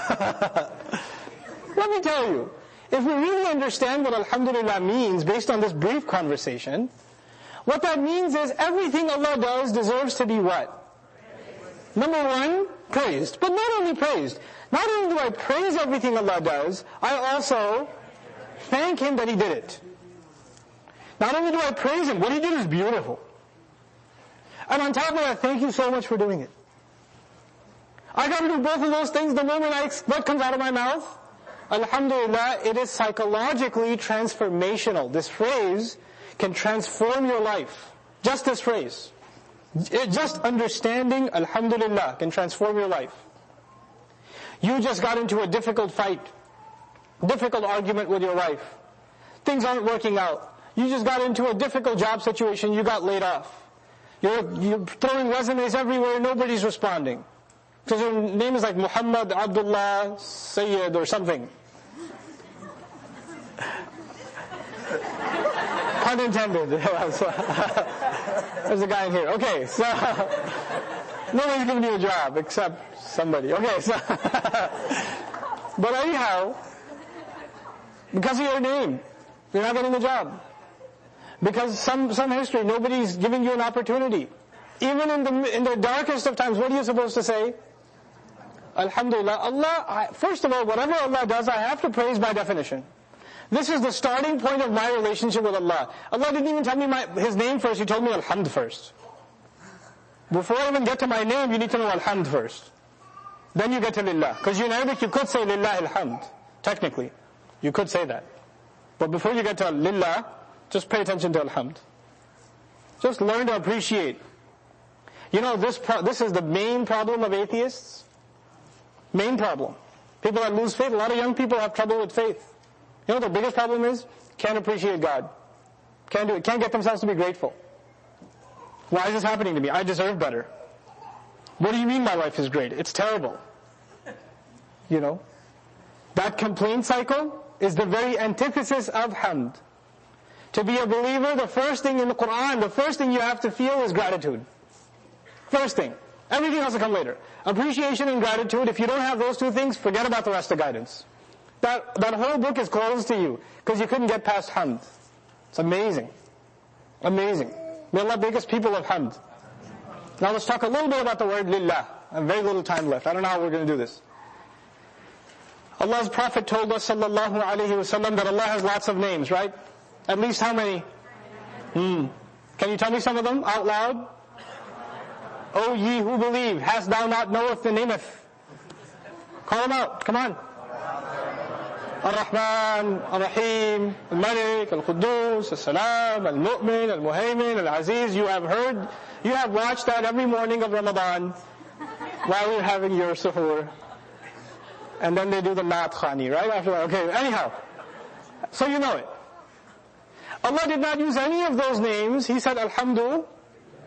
Let me tell you, if we really understand what alhamdulillah means based on this brief conversation, what that means is everything Allah does deserves to be what? Number one, praised. But not only praised. Not only do I praise everything Allah does, I also thank Him that He did it. Not only do I praise Him, what He did is beautiful. And on top of that, thank you so much for doing it. I got to do both of those things the moment what comes out of my mouth? Alhamdulillah, it is psychologically transformational. This phrase can transform your life. Just this phrase. Just understanding Alhamdulillah can transform your life. You just got into a difficult fight, difficult argument with your wife. Things aren't working out. You just got into a difficult job situation, you got laid off. You're throwing resumes everywhere, nobody's responding. Because your name is like Muhammad, Abdullah, Sayyid or something. Pun intended. There's a guy in here. Okay, so nobody's giving you a job except somebody. Okay, so but anyhow, because of your name, you're not getting the job. Because some history, nobody's giving you an opportunity. Even in the darkest of times, what are you supposed to say? Alhamdulillah. Allah, first of all, whatever Allah does, I have to praise by definition. This is the starting point of my relationship with Allah. Allah didn't even tell me His name first, He told me Alhamd first. Before I even get to my name, you need to know Alhamd first. Then you get to Lillah. Because in Arabic you could say Lillah Alhamd. Technically. You could say that. But before you get to Lillah, just pay attention to Alhamd. Just learn to appreciate. You know, this is the main problem of atheists. Main problem. People that lose faith, a lot of young people have trouble with faith. You know what the biggest problem is? Can't appreciate God. Can't do it. Can't get themselves to be grateful. Why is this happening to me? I deserve better. What do you mean my life is great? It's terrible. That complaint cycle is the very antithesis of hamd. To be a believer, the first thing in the Quran, the first thing you have to feel is gratitude. First thing. Everything else will come later. Appreciation and gratitude. If you don't have those two things, forget about the rest of guidance. That whole book is closed to you because you couldn't get past hamd. It's amazing. Amazing. May Allah make us people of hamd. Now let's talk a little bit about the word lillah. I have very little time left. I don't know how we're going to do this. Allah's Prophet told us, sallallahu alayhi wasallam, that Allah has lots of names, right? At least how many? Can you tell me some of them out loud? O ye who believe, hast thou not knoweth the nameth? Call them out, come on. Ar-Rahman, Ar-Rahim, Al-Malik, Al-Quddus, Al-Salam, Al-Mu'min, Al-Muhaymin, Al-Aziz. You have heard, you have watched that every morning of Ramadan while you're having your suhoor. And then they do the Naat Khani, right? After that. Okay, anyhow. So you know it. Allah did not use any of those names. He said, Alhamdulillah.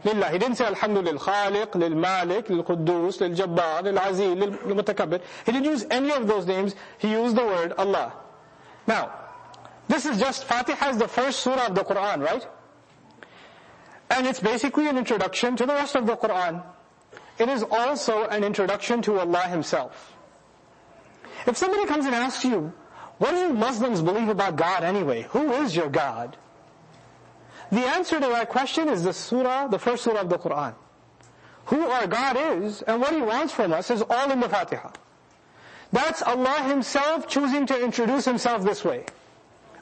He didn't say, Alhamdu lil Khaliq, lil Malik, lil Quddus, lil Jabbar, lil Aziz, lil Mutakabbir. He didn't use any of those names. He used the word Allah. Now, this is just, Fatiha is the first surah of the Quran, right? And it's basically an introduction to the rest of the Quran. It is also an introduction to Allah Himself. If somebody comes and asks you, what do you Muslims believe about God anyway? Who is your God? The answer to that question is the first surah of the Quran. Who our God is and what He wants from us is all in the Fatiha. That's Allah Himself choosing to introduce Himself this way.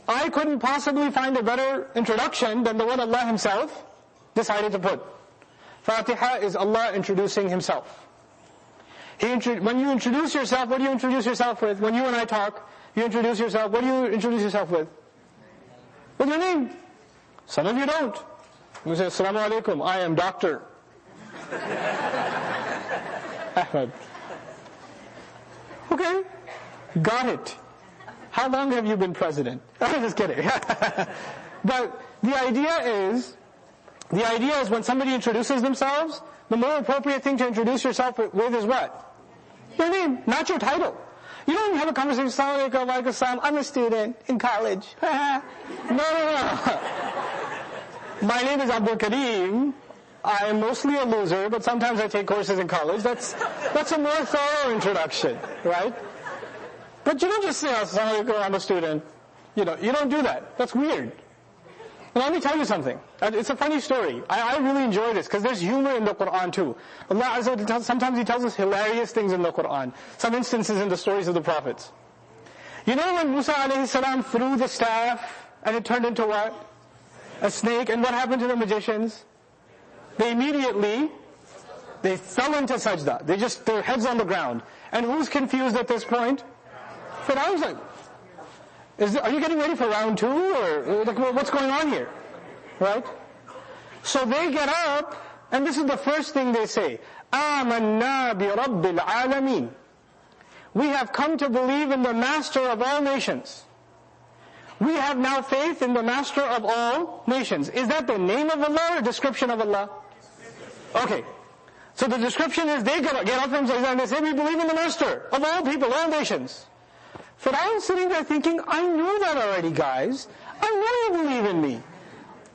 I couldn't possibly find a better introduction than the one Allah Himself decided to put. Fatiha is Allah introducing Himself. When you introduce yourself, what do you introduce yourself with? When you and I talk, you introduce yourself. What do you introduce yourself with? With your name. Some of you don't. You say, Assalamu alaikum, I am Dr. Ahmed. Okay, got it. How long have you been president? I'm just kidding. But the idea is when somebody introduces themselves, the more appropriate thing to introduce yourself with is what? Your name, not your title. You don't have a conversation, Assalamu alaikum, wa alaikum assalam, I'm a student in college. No. My name is Abdul Kareem. I am mostly a loser, but sometimes I take courses in college. That's a more thorough introduction, right? But you don't just say, Assalamu alaikum, I'm a student. You don't do that. That's weird. And let me tell you something. It's a funny story. I really enjoy this because there's humor in the Quran too. Allah Azza wa Jalla, sometimes He tells us hilarious things in the Quran. Some instances in the stories of the prophets. You know when Musa alayhi salam threw the staff and it turned into what? A snake. And what happened to the magicians? They fell into sajda. Their heads on the ground. And who's confused at this point? Fir'aun's like, are you getting ready for round 2? Or what's going on here? Right? So they get up, and this is the first thing they say. Amanna bi Rabbil Alameen. We have come to believe in the Master of all nations. We have now faith in the Master of all nations. Is that the name of Allah or description of Allah? Okay. So the description is they get up from sajda and they say, we believe in the Master of all people, all nations. Fir'aun's sitting there thinking, I know that already, guys. I know you believe in me.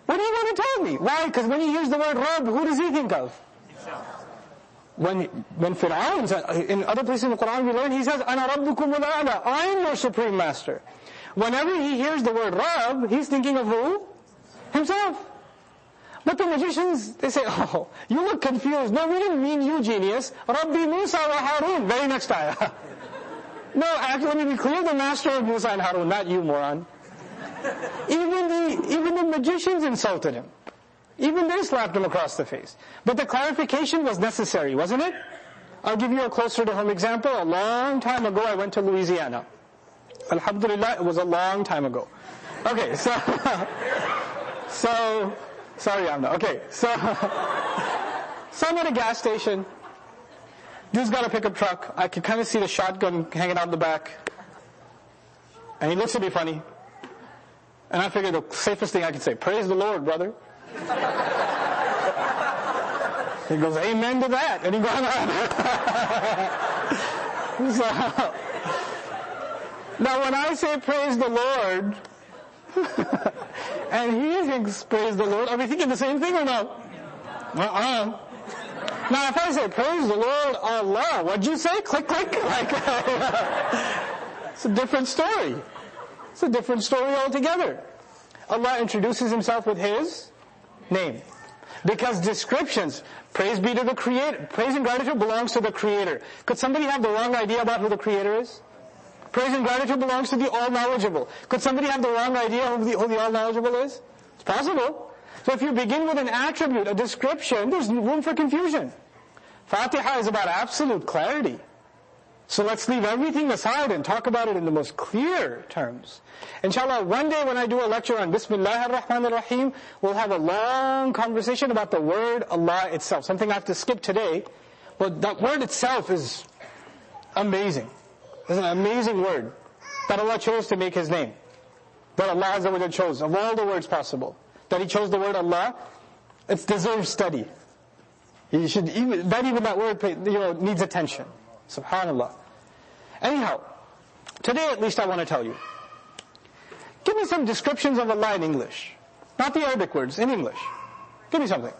What do you want to tell me? Why? Because when he hears the word Rabb, who does he think of? When Fir'aun, in other places in the Quran we learn, he says, Ana Rabbukum al-A'la. I am your supreme master. Whenever he hears the word Rabb, he's thinking of who? Himself. But the magicians, they say, oh, you look confused. No, we didn't mean you, genius. Rabbi Musa wa Harun. Very next ayah. No, actually, let me be clear, the master of Musa and Harun, not you, moron. Even the magicians insulted him. Even they slapped him across the face. But the clarification was necessary, wasn't it? I'll give you a closer to home example. A long time ago, I went to Louisiana. Alhamdulillah, it was a long time ago. Okay, so sorry, Amna. Okay, so I'm at a gas station. Dude's got a pickup truck. I can kind of see the shotgun hanging out the back. And he looks at me funny. And I figured the safest thing I could say, praise the Lord, brother. He goes, amen to that. And he goes on. So, now when I say praise the Lord, and he thinks praise the Lord, are we thinking the same thing or no? Now if I say praise the Lord Allah, what'd you say? Click, click. Like, it's a different story. It's a different story altogether. Allah introduces himself with his name. Because descriptions, praise be to the Creator. Praise and gratitude belongs to the Creator. Could somebody have the wrong idea about who the Creator is? Praise and gratitude belongs to the All-Knowledgeable. Could somebody have the wrong idea who the All-Knowledgeable is? It's possible. So if you begin with an attribute, a description, there's room for confusion. Fatiha is about absolute clarity. So let's leave everything aside and talk about it in the most clear terms. Inshallah, one day when I do a lecture on Bismillah ar-Rahman ar-Rahim, we'll have a long conversation about the word Allah itself. Something I have to skip today, but that word itself is amazing. It's an amazing word that Allah chose to make His name. That Allah Azza wa Jalla chose, of all the words possible. That He chose the word Allah, it deserves study. You should even that word needs attention. Subhanallah. Anyhow, today at least I want to tell you. Give me some descriptions of Allah in English. Not the Arabic words, in English. Give me something.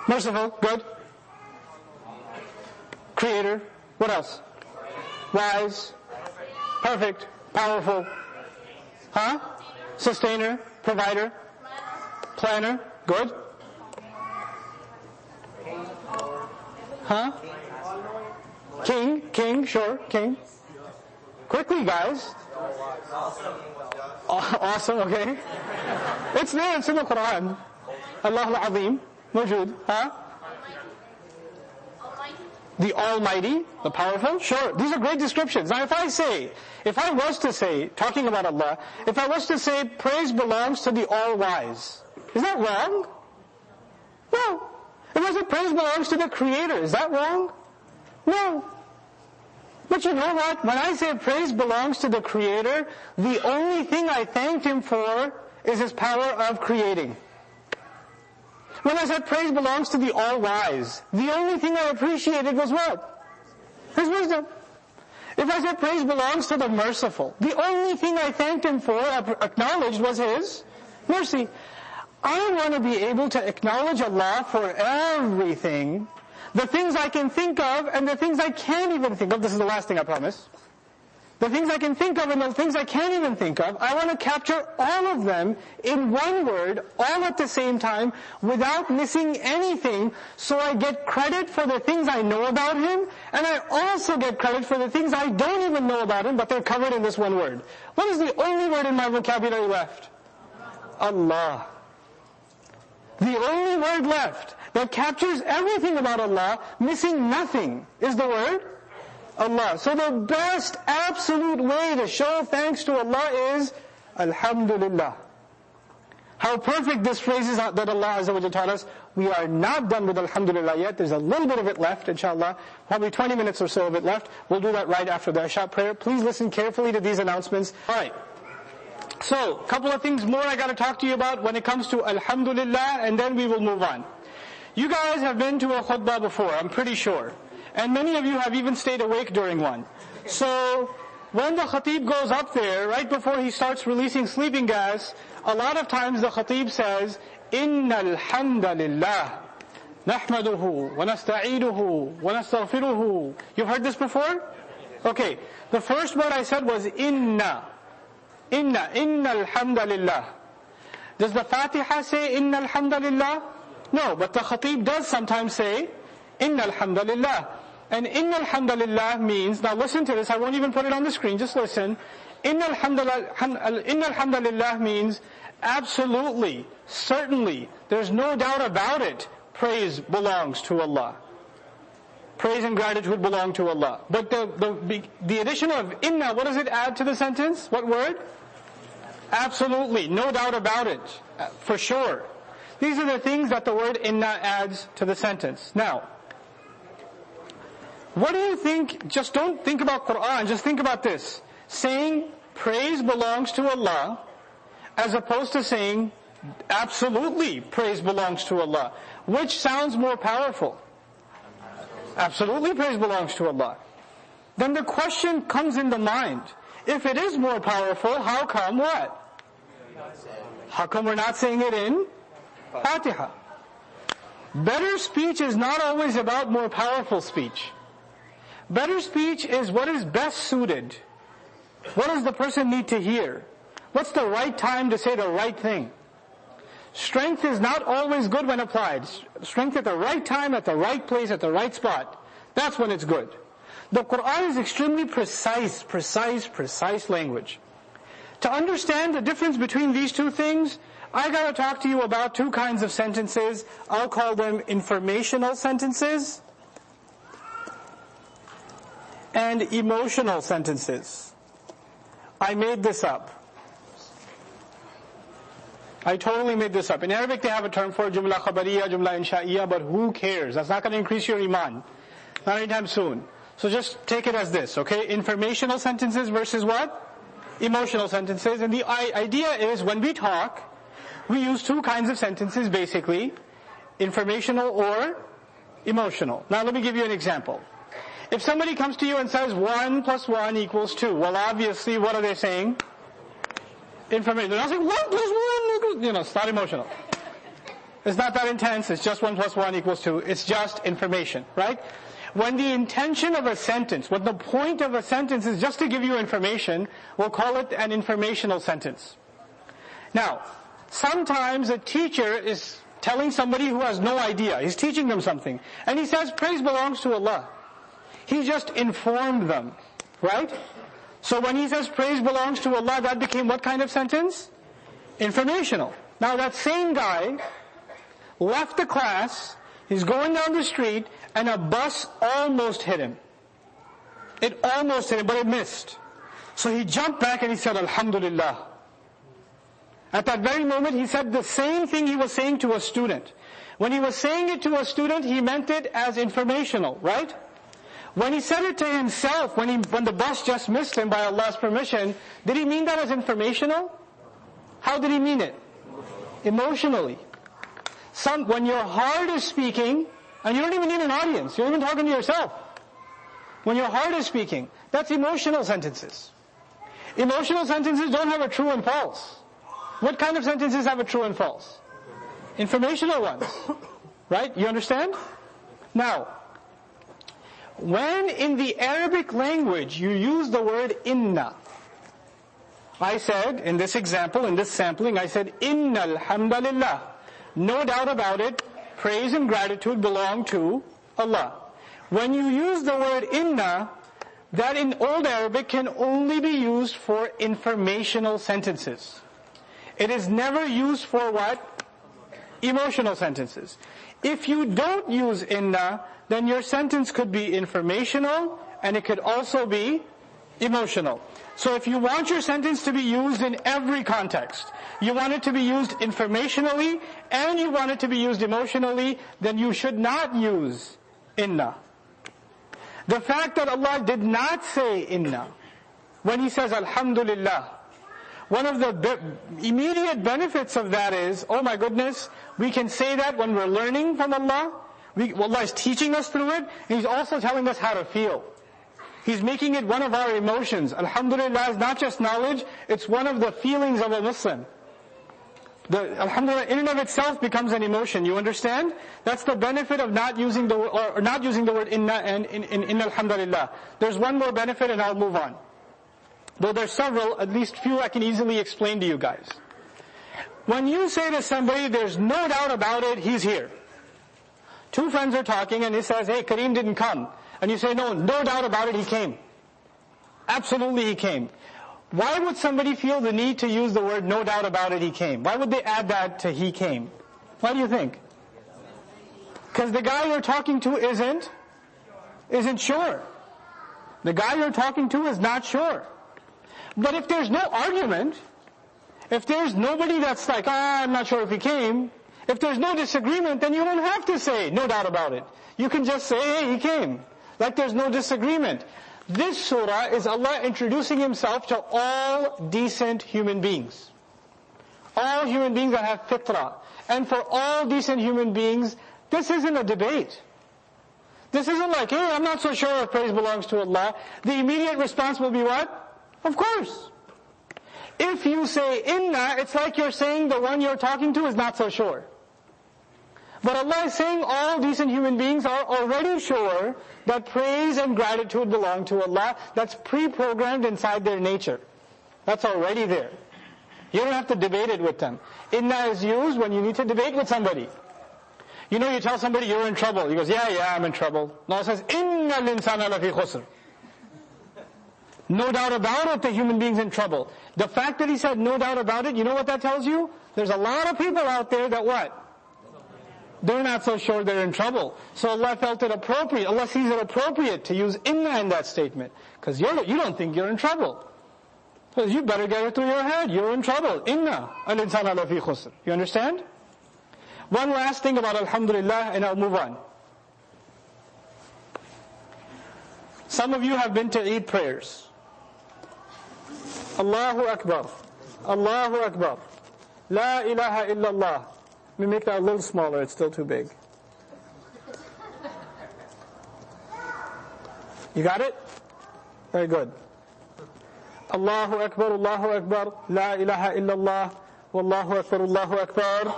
Merciful, good. Creator, what else? Wise, perfect, powerful. Sustainer, provider, planner, good. King, sure, king. Quickly, guys. Awesome, okay. It's there, it's in the Quran. Allah al-Azim, mawjood, The Almighty, the Powerful, sure. These are great descriptions. Now if I was to say, talking about Allah, if I was to say, praise belongs to the All-Wise, is that wrong? No. If I say praise belongs to the Creator, is that wrong? No. But you know what? When I say praise belongs to the Creator, the only thing I thanked Him for is His power of creating. When I said praise belongs to the All-Wise, the only thing I appreciated was what? His wisdom. If I said praise belongs to the Merciful, the only thing I thanked Him for, acknowledged, was His mercy. I want to be able to acknowledge Allah for everything, the things I can think of and the things I can't even think of. This is the last thing I promise. The things I can think of and the things I can't even think of, I want to capture all of them in one word, all at the same time, without missing anything, so I get credit for the things I know about Him, and I also get credit for the things I don't even know about Him, but they're covered in this one word. What is the only word in my vocabulary left? Allah. The only word left that captures everything about Allah, missing nothing, is the word Allah. So the best absolute way to show thanks to Allah is Alhamdulillah. How perfect this phrase is that Allah Azza wa Jalla taught us. We are not done with Alhamdulillah yet. There's a little bit of it left, inshallah. Probably 20 minutes or so of it left. We'll do that right after the Isha prayer. Please listen carefully to these announcements. Alright. So, a couple of things more I got to talk to you about when it comes to Alhamdulillah, and then we will move on. You guys have been to a khutbah before, I'm pretty sure. And many of you have even stayed awake during one. So, when the khatib goes up there, right before he starts releasing sleeping gas, a lot of times the khatib says, Inna alhamdulillah, nahmaduhu, wa nasta'iduhu, wa nastaghfiruhu. You've heard this before? Okay. The first word I said was inna. Inna alhamdulillah. Does the Fatiha say Inna alhamdulillah? No, but the khatib does sometimes say Inna alhamdulillah. And Inna alhamdulillah means, now listen to this, I won't even put it on the screen, just listen. Inna alhamdulillah means absolutely, certainly, there's no doubt about it, praise belongs to Allah. Praise and gratitude belong to Allah. But the addition of inna, what does it add to the sentence? What word? Absolutely, no doubt about it, for sure. These are the things that the word inna adds to the sentence. Now, what do you think? Just don't think about Quran, just think about this. Saying praise belongs to Allah, as opposed to saying Absolutely, praise belongs to Allah. Which sounds more powerful? Absolutely, praise belongs to Allah. Then the question comes in the mind. If it is more powerful, how come what? How come we're not saying it in Fatiha? Better speech is not always about more powerful speech. Better speech is what is best suited. What does the person need to hear? What's the right time to say the right thing? Strength is not always good when applied. Strength at the right time, at the right place, at the right spot. That's when it's good. The Quran is extremely precise language. To understand the difference between these two things, I gotta talk to you about two kinds of sentences. I'll call them informational sentences and emotional sentences. I made this up. I totally made this up. In Arabic they have a term for it, jumla khabariya, jumla insha'iyya, but who cares? That's not going to increase your iman. Not anytime soon. So just take it as this, okay? Informational sentences versus what? Emotional sentences. And the idea is when we talk, we use two kinds of sentences basically. Informational or emotional. Now let me give you an example. If somebody comes to you and says 1 + 1 = 2, well obviously what are they saying? Information. They're not saying 1 + 1 = it's not emotional. It's not that intense, it's just 1 + 1 = 2. It's just information, right? When the intention of a sentence, when the point of a sentence is just to give you information, we'll call it an informational sentence. Now, sometimes a teacher is telling somebody who has no idea, he's teaching them something, and he says, praise belongs to Allah. He just informed them, right? So when he says praise belongs to Allah, that became what kind of sentence? Informational. Now that same guy left the class, he's going down the street, and a bus almost hit him. It almost hit him, but it missed. So he jumped back and he said, Alhamdulillah. At that very moment, he said the same thing he was saying to a student. When he was saying it to a student, he meant it as informational, right? When he said it to himself, when the bus just missed him by Allah's permission, did he mean that as informational? How did he mean it? Emotionally. When your heart is speaking, and you don't even need an audience, you're even talking to yourself. When your heart is speaking, that's emotional sentences. Emotional sentences don't have a true and false. What kind of sentences have a true and false? Informational ones. Right? You understand? Now, when in the Arabic language you use the word inna, I said, in this example, in this sampling, I said, innal hamdalillah. No doubt about it, praise and gratitude belong to Allah. When you use the word inna, that in Old Arabic can only be used for informational sentences. It is never used for what? Emotional sentences. If you don't use inna, then your sentence could be informational and it could also be emotional. So if you want your sentence to be used in every context, you want it to be used informationally and you want it to be used emotionally, then you should not use inna. The fact that Allah did not say inna, when He says Alhamdulillah, one of the immediate benefits of that is, oh my goodness, we can say that when we're learning from Allah. Allah is teaching us through it, and He's also telling us how to feel. He's making it one of our emotions. Alhamdulillah is not just knowledge, it's one of the feelings of a Muslim. Alhamdulillah in and of itself becomes an emotion, you understand? That's the benefit of not using the word inna and in alhamdulillah. There's one more benefit and I'll move on. Though there's several, at least few I can easily explain to you guys. When you say to somebody, there's no doubt about it, he's here. Two friends are talking and he says, hey, Kareem didn't come. And you say, no doubt about it, he came. Absolutely he came. Why would somebody feel the need to use the word no doubt about it, he came? Why would they add that to he came? Why do you think? Because the guy you're talking to isn't sure. The guy you're talking to is not sure. But if there's no argument, if there's nobody that's like, I'm not sure if he came, if there's no disagreement, then you don't have to say, no doubt about it. You can just say, hey, he came. Like there's no disagreement. This surah is Allah introducing Himself to all decent human beings. all human beings that have fitra. And for all decent human beings, this isn't a debate. This isn't like, hey, I'm not so sure if praise belongs to Allah. The immediate response will be what? Of course. If you say inna, it's like you're saying the one you're talking to is not so sure. But Allah is saying all decent human beings are already sure that praise and gratitude belong to Allah. That's pre-programmed inside their nature. That's already there. You don't have to debate it with them. Inna is used when you need to debate with somebody. You know, you tell somebody you're in trouble. He goes, yeah, I'm in trouble. Allah says, Inna l-insana lafi khusr. No doubt about it, the human being's in trouble. The fact that he said no doubt about it, you know what that tells you? There's a lot of people out there that what? They're not so sure they're in trouble. So Allah felt it appropriate. Allah sees it appropriate to use inna in that statement. Because you don't think you're in trouble. So you better get it through your head. You're in trouble. Inna al-insana lafi khusr. You understand? One last thing about alhamdulillah and I'll move on. Some of you have been to Eid prayers. Allahu Akbar. Allahu Akbar. La ilaha illallah. Let me make that a little smaller, it's still too big. You got it? Very good. Allahu Akbar, Allahu Akbar, La ilaha illallah, Wallahu Akbar, Allahu Akbar,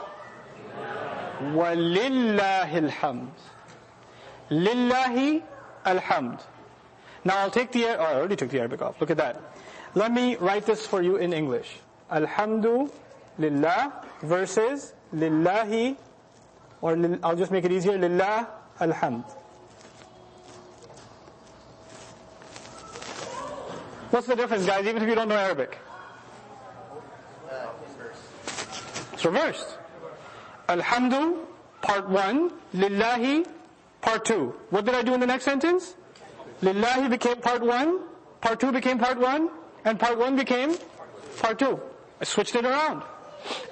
Walillahi alhamd. Lillahi alhamd. Now I'll take I already took the Arabic off, look at that. Let me write this for you in English. Alhamdu lillah versus Lillahi, or I'll just make it easier, Lillah alhamd. What's the difference, guys, even if you don't know Arabic? It's reversed. Alhamdu, part 1, Lillahi, part 2. What did I do in the next sentence? Lillahi became part 1, part 2 became part 1, and part 1 became part 2. I switched it around.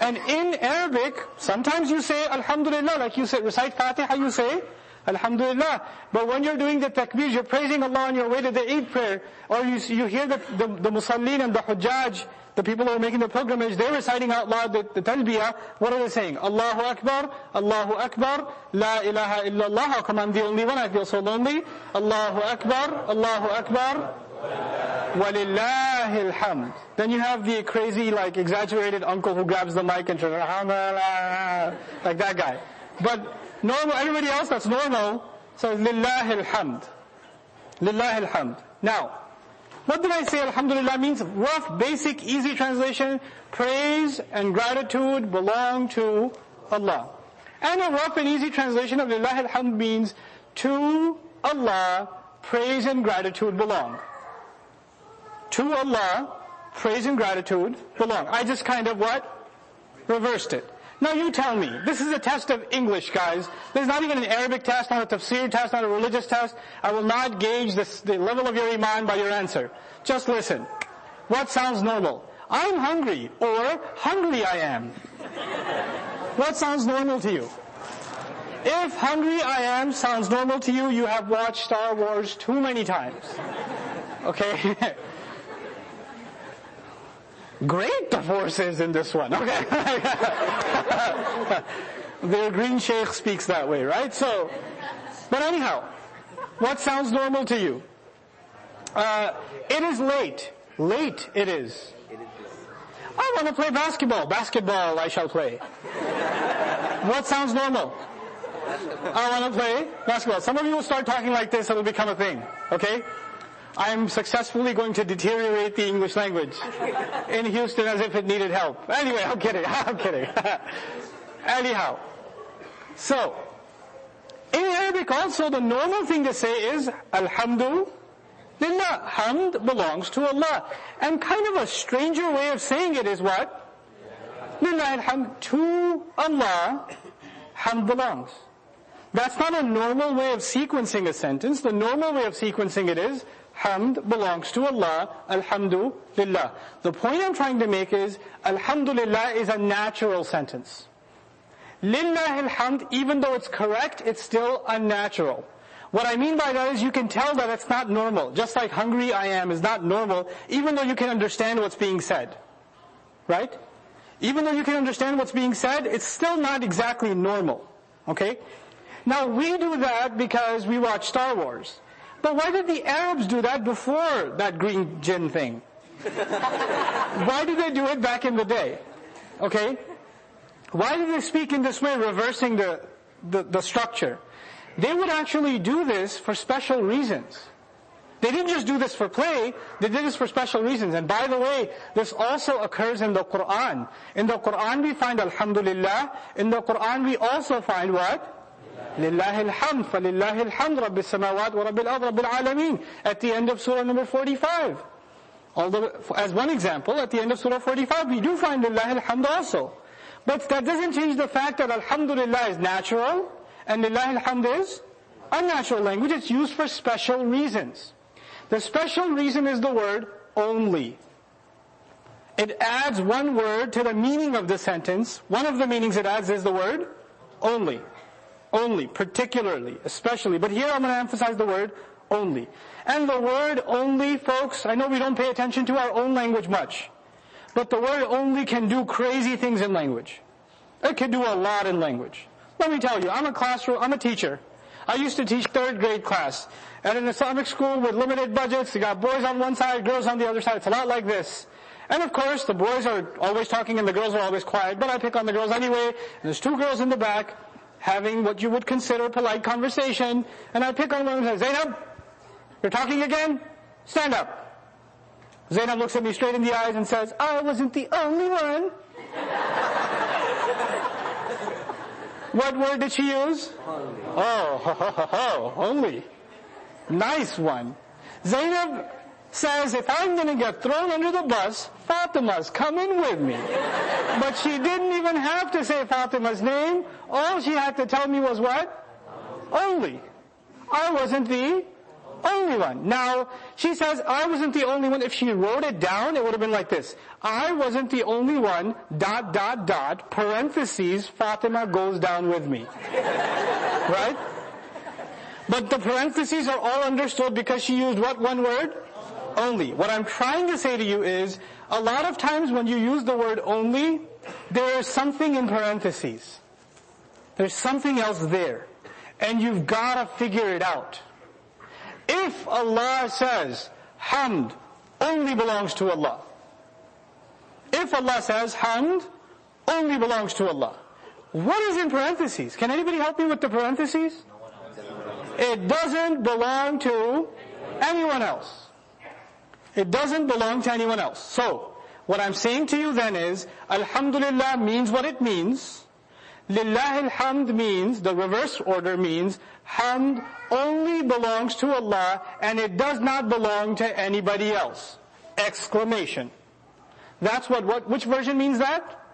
And in Arabic, sometimes you say Alhamdulillah, like you say, recite Fatiha, you say Alhamdulillah. But when you're doing the takbir, you're praising Allah on your way to the Eid prayer, or you hear the Musallin and the Hujjaj, the people who are making the pilgrimage, they're reciting out loud the talbiyah. What are they saying? Allahu Akbar, La ilaha illallah. How come I'm the only one? I feel so lonely. Allahu Akbar, Walillahi alhamd. Then you have the crazy, like exaggerated uncle who grabs the mic and like that guy. But normal, everybody else that's normal says Lillahi alhamd. Lillahi alhamd. Now, what did I say alhamdulillah means? Rough, basic, easy translation. Praise and gratitude belong to Allah. And a rough and easy translation of Lillahi alhamd means to Allah, praise and gratitude belong. To Allah, praise and gratitude belong. I just kind of what? Reversed it. Now you tell me, this is a test of English, guys. There's not even an Arabic test, not a tafseer test, not a religious test. I will not gauge the level of your iman by your answer. Just listen. What sounds normal? I'm hungry, or hungry I am. What sounds normal to you? If hungry I am sounds normal to you, you have watched Star Wars too many times. Okay? Great the force is in this one. Okay. Their green sheikh speaks that way, right? So, but anyhow, what sounds normal to you? It is late. Late it is. I want to play basketball. Basketball I shall play. What sounds normal? I want to play basketball. Some of you will start talking like this, it'll become a thing. Okay? I'm successfully going to deteriorate the English language in Houston as if it needed help. Anyway, I'm kidding. Anyhow. So, in Arabic also, the normal thing to say is, Alhamdulillah. Hamd belongs to Allah. And kind of a stranger way of saying it is what? Lillah alhamd. To Allah, hamd belongs. That's not a normal way of sequencing a sentence. The normal way of sequencing it is, hamd belongs to Allah, alhamdulillah. The point I'm trying to make is, alhamdulillah is a natural sentence. Lillah alhamd, even though it's correct, it's still unnatural. What I mean by that is you can tell that it's not normal. Just like hungry I am is not normal, even though you can understand what's being said. Right? Even though you can understand what's being said, it's still not exactly normal. Okay? Now we do that because we watch Star Wars. But why did the Arabs do that before that green jinn thing? Why did they do it back in the day? Okay? Why did they speak in this way, reversing the structure? They would actually do this for special reasons. They didn't just do this for play, they did this for special reasons. And by the way, this also occurs in the Qur'an. In the Qur'an we find Alhamdulillah. In the Qur'an we also find what? Lillahi alhamd, falillahi alhamd, rabbil samawat wa rabbil ard, rabbil alameen. At the end of Surah number 45. Although, as one example, at the end of Surah 45 we do find Lillahi alhamd also. But that doesn't change the fact that Alhamdulillah is natural, and Lillahi alhamd is unnatural language. It's used for special reasons. The special reason is the word only. It adds one word to the meaning of the sentence. One of the meanings it adds is the word only. Only, particularly, especially. But here I'm going to emphasize the word only. And the word only, folks, I know we don't pay attention to our own language much. But the word only can do crazy things in language. It can do a lot in language. Let me tell you, I'm a teacher. I used to teach 3rd grade class. At an Islamic school with limited budgets, you got boys on one side, girls on the other side. It's a lot like this. And of course, the boys are always talking and the girls are always quiet, but I pick on the girls anyway. And there's 2 girls in the back having what you would consider polite conversation. And I pick on one and say, Zainab, you're talking again? Stand up. Zainab looks at me straight in the eyes and says, I wasn't the only one. What word did she use? Oh, only. Nice one. Zainab says, if I'm going to get thrown under the bus, Fatima's coming with me. But she didn't even have to say Fatima's name. All she had to tell me was what? Only. I wasn't the only one. Now, she says, I wasn't the only one. If she wrote it down, it would have been like this. I wasn't the only one, ... parentheses, Fatima goes down with me. Right? But the parentheses are all understood because she used what one word? Only. What I'm trying to say to you is, a lot of times when you use the word only, there is something in parentheses. There's something else there. And you've got to figure it out. If Allah says, Hamd only belongs to Allah. If Allah says, Hamd only belongs to Allah. What is in parentheses? Can anybody help me with the parentheses? It doesn't belong to anyone else. It doesn't belong to anyone else. So, what I'm saying to you then is, Alhamdulillah means what it means. Lillahi alhamd means, the reverse order means, Hamd only belongs to Allah and it does not belong to anybody else. Exclamation. That's which version means that?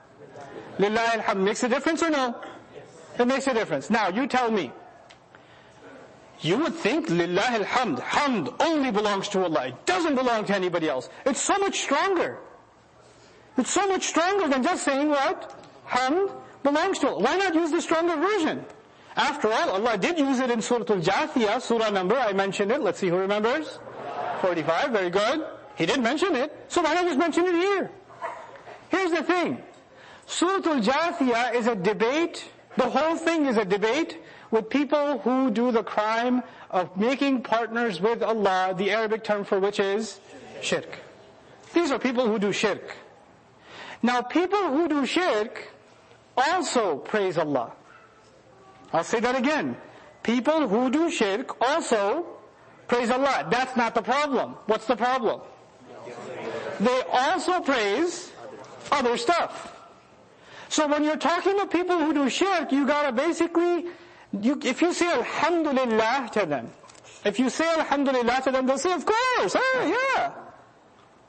Lillahi alhamd. Makes a difference or no? It makes a difference. Now, you tell me. You would think Lillahi alhamd, Hamd only belongs to Allah. It doesn't belong to anybody else. It's so much stronger. It's so much stronger than just saying what? Hamd belongs to Allah. Why not use the stronger version? After all, Allah did use it in Surah Al-Jathiyah, surah number, I mentioned it. Let's see who remembers. 45, very good. He did mention it, so why not just mention it here? Here's the thing. Surah Al-Jathiyah is a debate, the whole thing is a debate with people who do the crime of making partners with Allah, the Arabic term for which is shirk. These are people who do shirk. Now, people who do shirk also praise Allah. I'll say that again. People who do shirk also praise Allah. That's not the problem. What's the problem? They also praise other stuff. So when you're talking to people who do shirk, you gotta basically, if you say Alhamdulillah to them, they'll say, of course, yeah.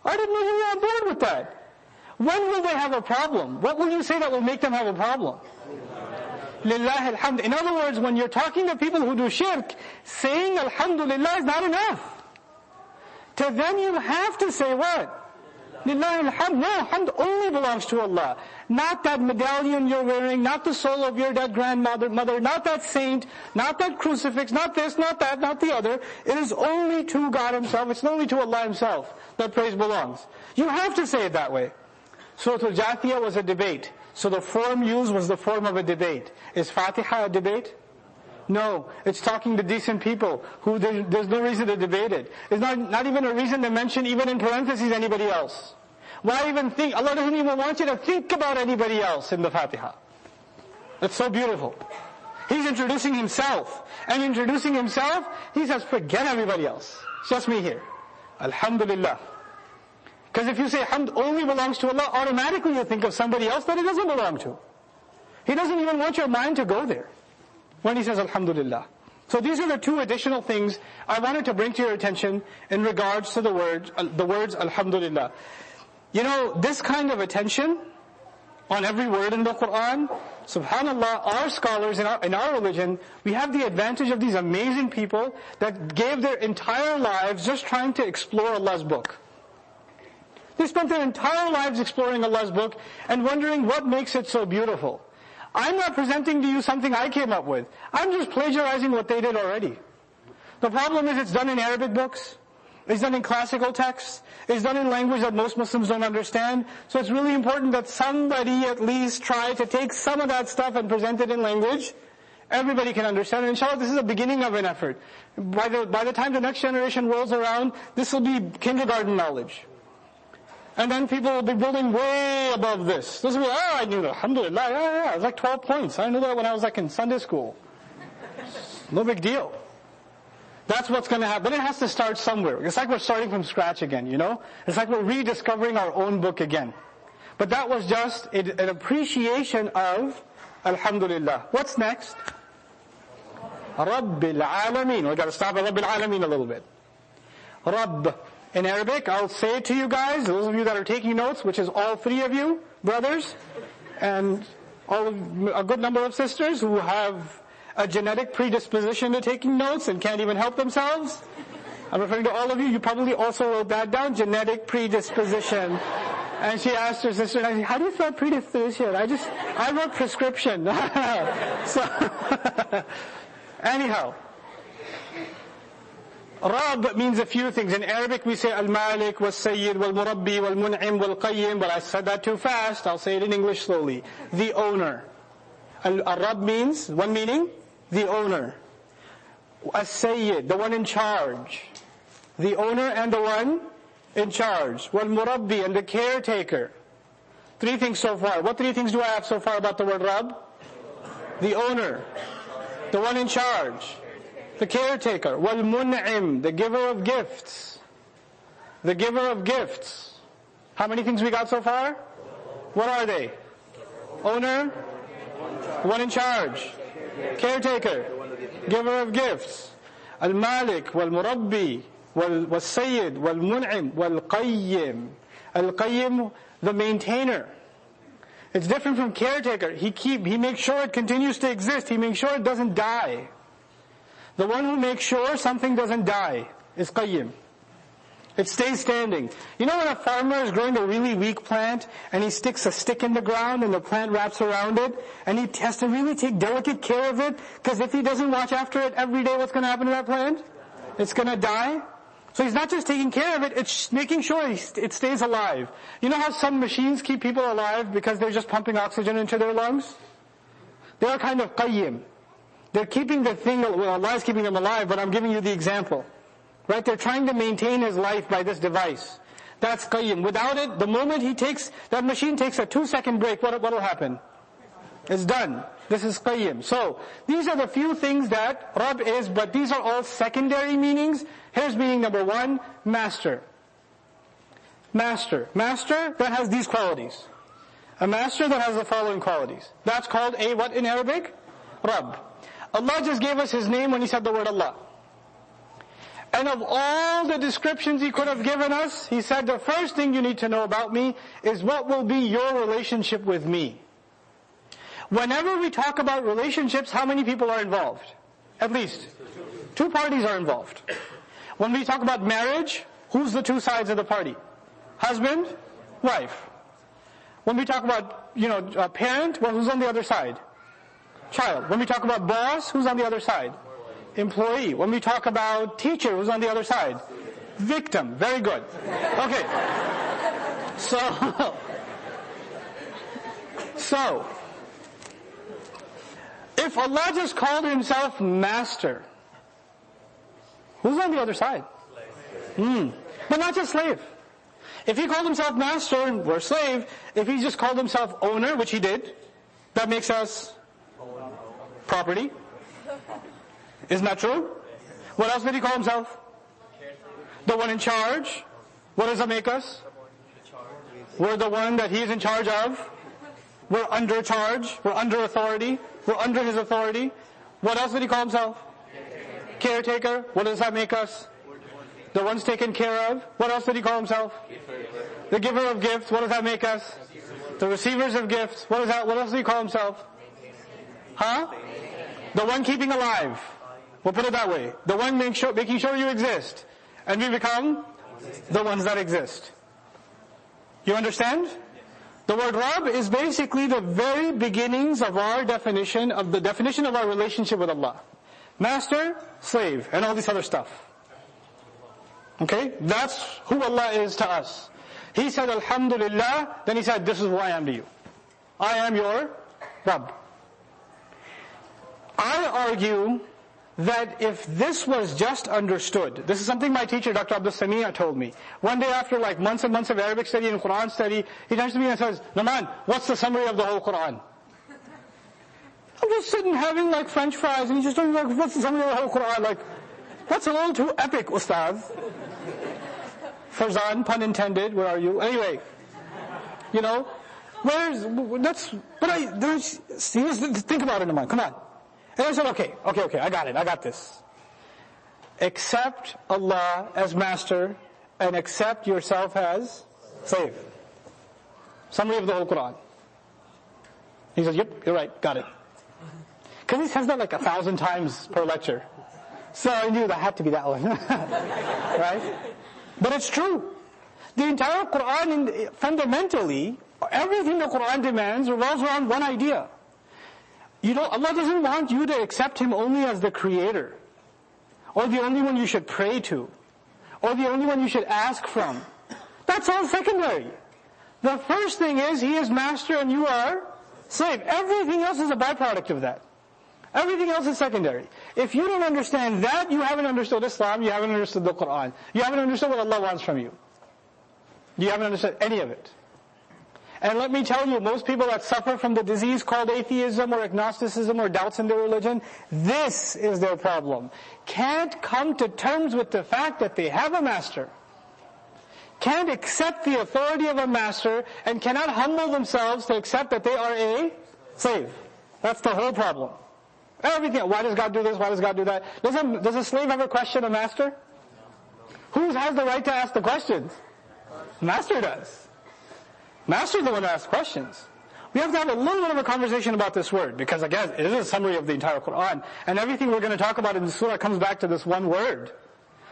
I didn't know you were on board with that. When will they have a problem? What will you say that will make them have a problem? Lillahi alhamd. In other words, when you're talking to people who do shirk, saying Alhamdulillah is not enough. To them you have to say what? Lillahi alhamd. No, hamd only belongs to Allah. Not that medallion you're wearing, not the soul of your dead grandmother, not that saint, not that crucifix, not this, not that, not the other. It is only to God Himself, it's only to Allah Himself that praise belongs. You have to say it that way. Surah Al-Jathiyah was a debate. So the form used was the form of a debate. Is Fatiha a debate? No. It's talking to decent people who there's no reason to debate it. It's not even a reason to mention even in parentheses anybody else. Why even think? Allah doesn't even want you to think about anybody else in the Fatiha. It's so beautiful. He's introducing himself. And introducing himself, he says, forget everybody else. It's just me here. Alhamdulillah. Because if you say hamd only belongs to Allah, automatically you think of somebody else that it doesn't belong to. He doesn't even want your mind to go there when he says Alhamdulillah. So these are the two additional things I wanted to bring to your attention in regards to the words Alhamdulillah. You know, this kind of attention on every word in the Quran, subhanallah, our scholars in our religion, we have the advantage of these amazing people that gave their entire lives just trying to explore Allah's book. They spent their entire lives exploring Allah's book and wondering what makes it so beautiful. I'm not presenting to you something I came up with. I'm just plagiarizing what they did already. The problem is it's done in Arabic books. It's done in classical texts. It's done in language that most Muslims don't understand. So it's really important that somebody at least try to take some of that stuff and present it in language everybody can understand. And inshallah, this is the beginning of an effort. By the time the next generation rolls around, this will be kindergarten knowledge. And then people will be building way above this. This will be, I knew that. Alhamdulillah, yeah. It was like 12 points. I knew that when I was like in Sunday school. No big deal. That's what's going to happen. But it has to start somewhere. It's like we're starting from scratch again, you know? It's like we're rediscovering our own book again. But that was just an appreciation of Alhamdulillah. What's next? Rabbil Alameen. We've got to stop at Rabbil Alameen a little bit. Rabb. In Arabic, I'll say it to you guys, those of you that are taking notes, which is all three of you, brothers, and a good number of sisters who have a genetic predisposition to taking notes and can't even help themselves. I'm referring to all of you. You probably also wrote that down, genetic predisposition. And she asked her sister, how do you spell predisposition? I wrote prescription. So, anyhow. Rabb means a few things. In Arabic we say Al-Malik, Wal-Sayyid, Wal-Murabbi, Wal-Mun'im, Wal-Qayyim, but I said that too fast. I'll say it in English slowly. The owner. Al-Rabb means, one meaning, the owner. As-Sayyid, the one in charge. The owner and the one in charge. Wal-Murabbi, and the caretaker. Three things so far. What three things do I have so far about the word Rabb? The owner. The one in charge. The caretaker. Wal-Mun'im, the giver of gifts. The giver of gifts. How many things we got so far? What are they? Owner, one in charge, caretaker, giver of gifts. Al-Malik, Wal-Murabbi, Wal-Sayyid, Wal-Mun'im, Wal-Qayyim. Al-Qayyim, the maintainer. It's different from caretaker. He makes sure it continues to exist. He makes sure it doesn't die. The one who makes sure something doesn't die is Qayyim. It stays standing. You know when a farmer is growing a really weak plant and he sticks a stick in the ground and the plant wraps around it and he has to really take delicate care of it because if he doesn't watch after it every day, what's going to happen to that plant? It's going to die. So he's not just taking care of it, it's making sure it stays alive. You know how some machines keep people alive because they're just pumping oxygen into their lungs? They're kind of Qayyim. They're keeping the thing, well, Allah is keeping them alive, but I'm giving you the example. Right? They're trying to maintain his life by this device. That's Qayyim. Without it, the moment that machine takes a 2-second break, what will happen? It's done. This is Qayyim. So, these are the few things that Rabb is, but these are all secondary meanings. Here's meaning number one, master. Master. Master that has these qualities. A master that has the following qualities. That's called a what in Arabic? Rabb. Allah just gave us His name when He said the word Allah. And of all the descriptions He could have given us, He said the first thing you need to know about me is what will be your relationship with me. Whenever we talk about relationships, how many people are involved? At least 2 parties are involved. When we talk about marriage, who's the 2 sides of the party? Husband, wife. When we talk about, a parent, well, who's on the other side? Child. When we talk about boss, who's on the other side? Employee. When we talk about teacher, who's on the other side? Victim. Very good. Okay. So, if Allah just called himself master, who's on the other side? But not just slave. If he called himself master and we're slave, if he just called himself owner, which he did, that makes us property. Isn't that true? What else did he call himself? The one in charge. What does that make us? We're the one that he's in charge of. We're under charge. We're under authority. We're under his authority. What else did he call himself? Caretaker. What does that make us? The ones taken care of. What else did he call himself? The giver of gifts. What does that make us? The receivers of gifts. What is that? What else did he call himself? Huh? The one keeping alive. We'll put it that way. The one making sure you exist. And we become the ones that exist. You understand? The word Rabb is basically the very beginnings of our definition, of the definition of our relationship with Allah. Master, slave, and all this other stuff. Okay? That's who Allah is to us. He said, Alhamdulillah, then he said, this is who I am to you. I am your Rabb. I argue that if this was just understood, this is something my teacher, Dr. Abdul Samia, told me. One day after like months and months of Arabic study and Quran study, he turns to me and says, Nouman, what's the summary of the whole Quran? I'm just sitting having like French fries, and he's just talking like, what's the summary of the whole Quran? Like, that's a little too epic, Ustaz. Farzan, pun intended, where are you? Anyway, you know, think about it, Nouman, come on. And I said, okay, I got it, I got this. Accept Allah as master and accept yourself as slave. Summary of the whole Quran. He says, yep, you're right, got it. Because he says that like 1,000 times per lecture. So I knew that had to be that one. Right? But it's true. The entire Quran, fundamentally, everything the Quran demands revolves around one idea. You know, Allah doesn't want you to accept Him only as the creator, or the only one you should pray to, or the only one you should ask from. That's all secondary. The first thing is, He is master and you are slave. Everything else is a byproduct of that. Everything else is secondary. If you don't understand that, you haven't understood Islam, you haven't understood the Quran. You haven't understood what Allah wants from you. You haven't understood any of it. And let me tell you, most people that suffer from the disease called atheism or agnosticism or doubts in their religion, this is their problem. Can't come to terms with the fact that they have a master. Can't accept the authority of a master and cannot humble themselves to accept that they are a slave. That's the whole problem. Everything. Why does God do this? Why does God do that? Does a slave ever question a master? Who has the right to ask the questions? Master does. Master's the one that asks questions. We have to have a little bit of a conversation about this word, because again, it is a summary of the entire Quran, and everything we're going to talk about in the surah comes back to this one word.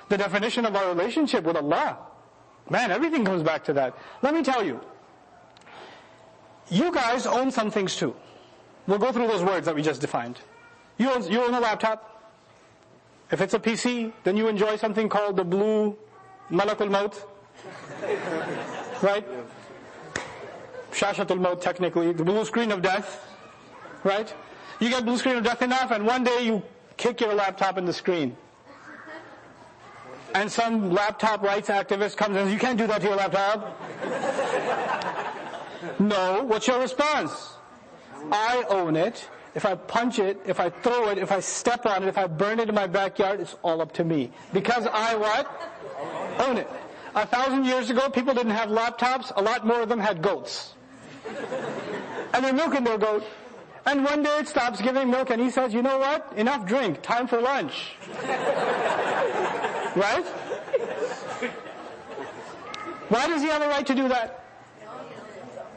The definition of our relationship with Allah. Man, everything comes back to that. Let me tell you, you guys own some things too. We'll go through those words that we just defined. You own a laptop. If it's a PC, then you enjoy something called the blue Malakul Maut. Right? Shashatul Maut, technically, the blue screen of death, right? You get blue screen of death enough, and one day you kick your laptop in the screen. And some laptop rights activist comes and says, you can't do that to your laptop. No, what's your response? I own it. If I punch it, if I throw it, if I step on it, if I burn it in my backyard, it's all up to me. Because I what? Own it. 1,000 years ago, people didn't have laptops. A lot more of them had goats. And they're milking their goat. And one day it stops giving milk and he says, you know what? Enough drink. Time for lunch. Right? Why does he have a right to do that?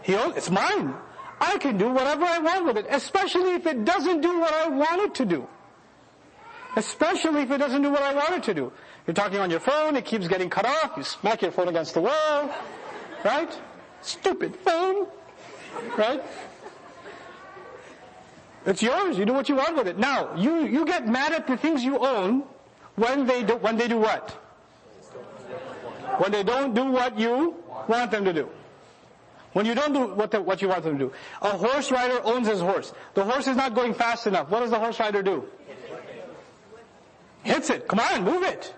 It's mine. I can do whatever I want with it, especially if it doesn't do what I want it to do. Especially if it doesn't do what I want it to do. You're talking on your phone, it keeps getting cut off, you smack your phone against the wall, right? Stupid phone, right? It's yours, you do what you want with it. Now, you get mad at the things you own when they do what? When they don't do what you want them to do. When you don't do what you want them to do. A horse rider owns his horse. The horse is not going fast enough. What does the horse rider do? Hits it. Come on, move it.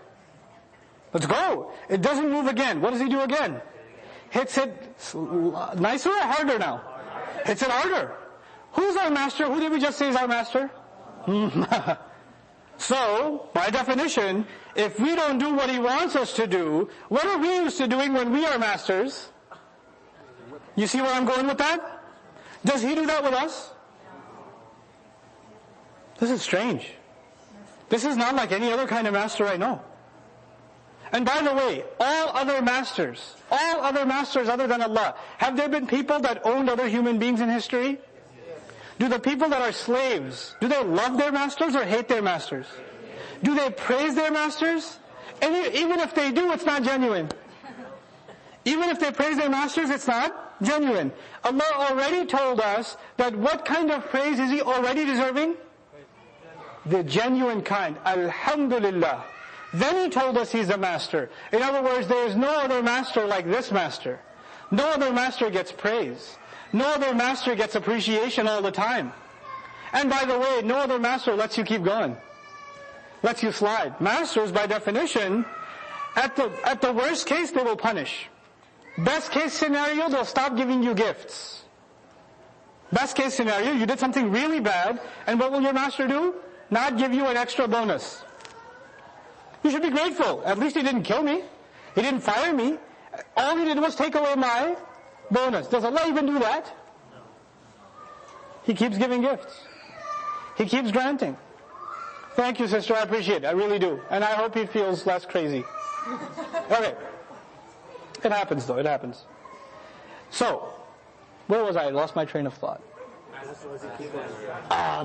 Let's go. It doesn't move again. What does he do again? Hits it nicer or harder now? Hits it harder. Who's our master? Who did we just say is our master? So, by definition, if we don't do what he wants us to do, what are we used to doing when we are masters? You see where I'm going with that? Does he do that with us? This is strange. This is not like any other kind of master I know. And by the way, all other masters other than Allah, have there been people that owned other human beings in history? Do the people that are slaves, do they love their masters or hate their masters? Do they praise their masters? And even if they do, it's not genuine. Even if they praise their masters, it's not genuine. Allah already told us that what kind of praise is He already deserving? The genuine kind. Alhamdulillah. Then He told us He's the master. In other words, there is no other master like this master. No other master gets praise. No other master gets appreciation all the time. And by the way, no other master lets you keep going. Lets you slide. Masters, by definition, at the worst case, they will punish. Best case scenario, they'll stop giving you gifts. Best case scenario, you did something really bad, and what will your master do? Not give you an extra bonus. You should be grateful. At least he didn't kill me. He didn't fire me. All he did was take away my bonus. Does Allah even do that? He keeps giving gifts. He keeps granting. Thank you, sister. I appreciate it. I really do. And I hope he feels less crazy. Okay. It happens though. It happens. So, where was I lost my train of thought.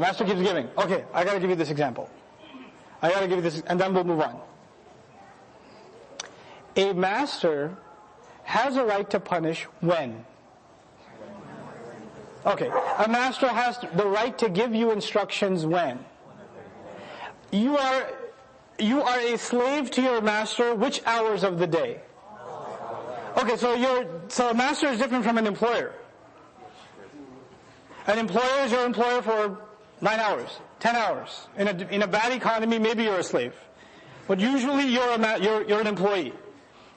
Master keeps giving. Okay, I gotta give you this example. And then we'll move on. A master has a right to punish when? Okay, a master has the right to give you instructions when? You are a slave to your master which hours of the day? Okay, so a master is different from an employer. An employer is your employer for 9 hours, 10 hours. In a bad economy, maybe you're a slave. But usually you're an employee.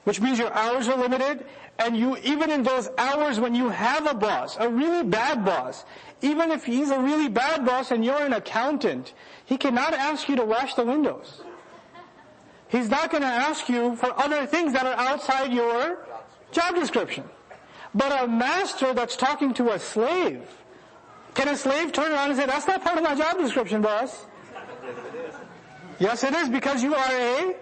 Which means your hours are limited, and even in those hours when you have a boss, a really bad boss, even if he's a really bad boss and you're an accountant, he cannot ask you to wash the windows. He's not going to ask you for other things that are outside your job description. But a master that's talking to a slave, can a slave turn around and say, that's not part of my job description, boss? Yes, it is, because you are a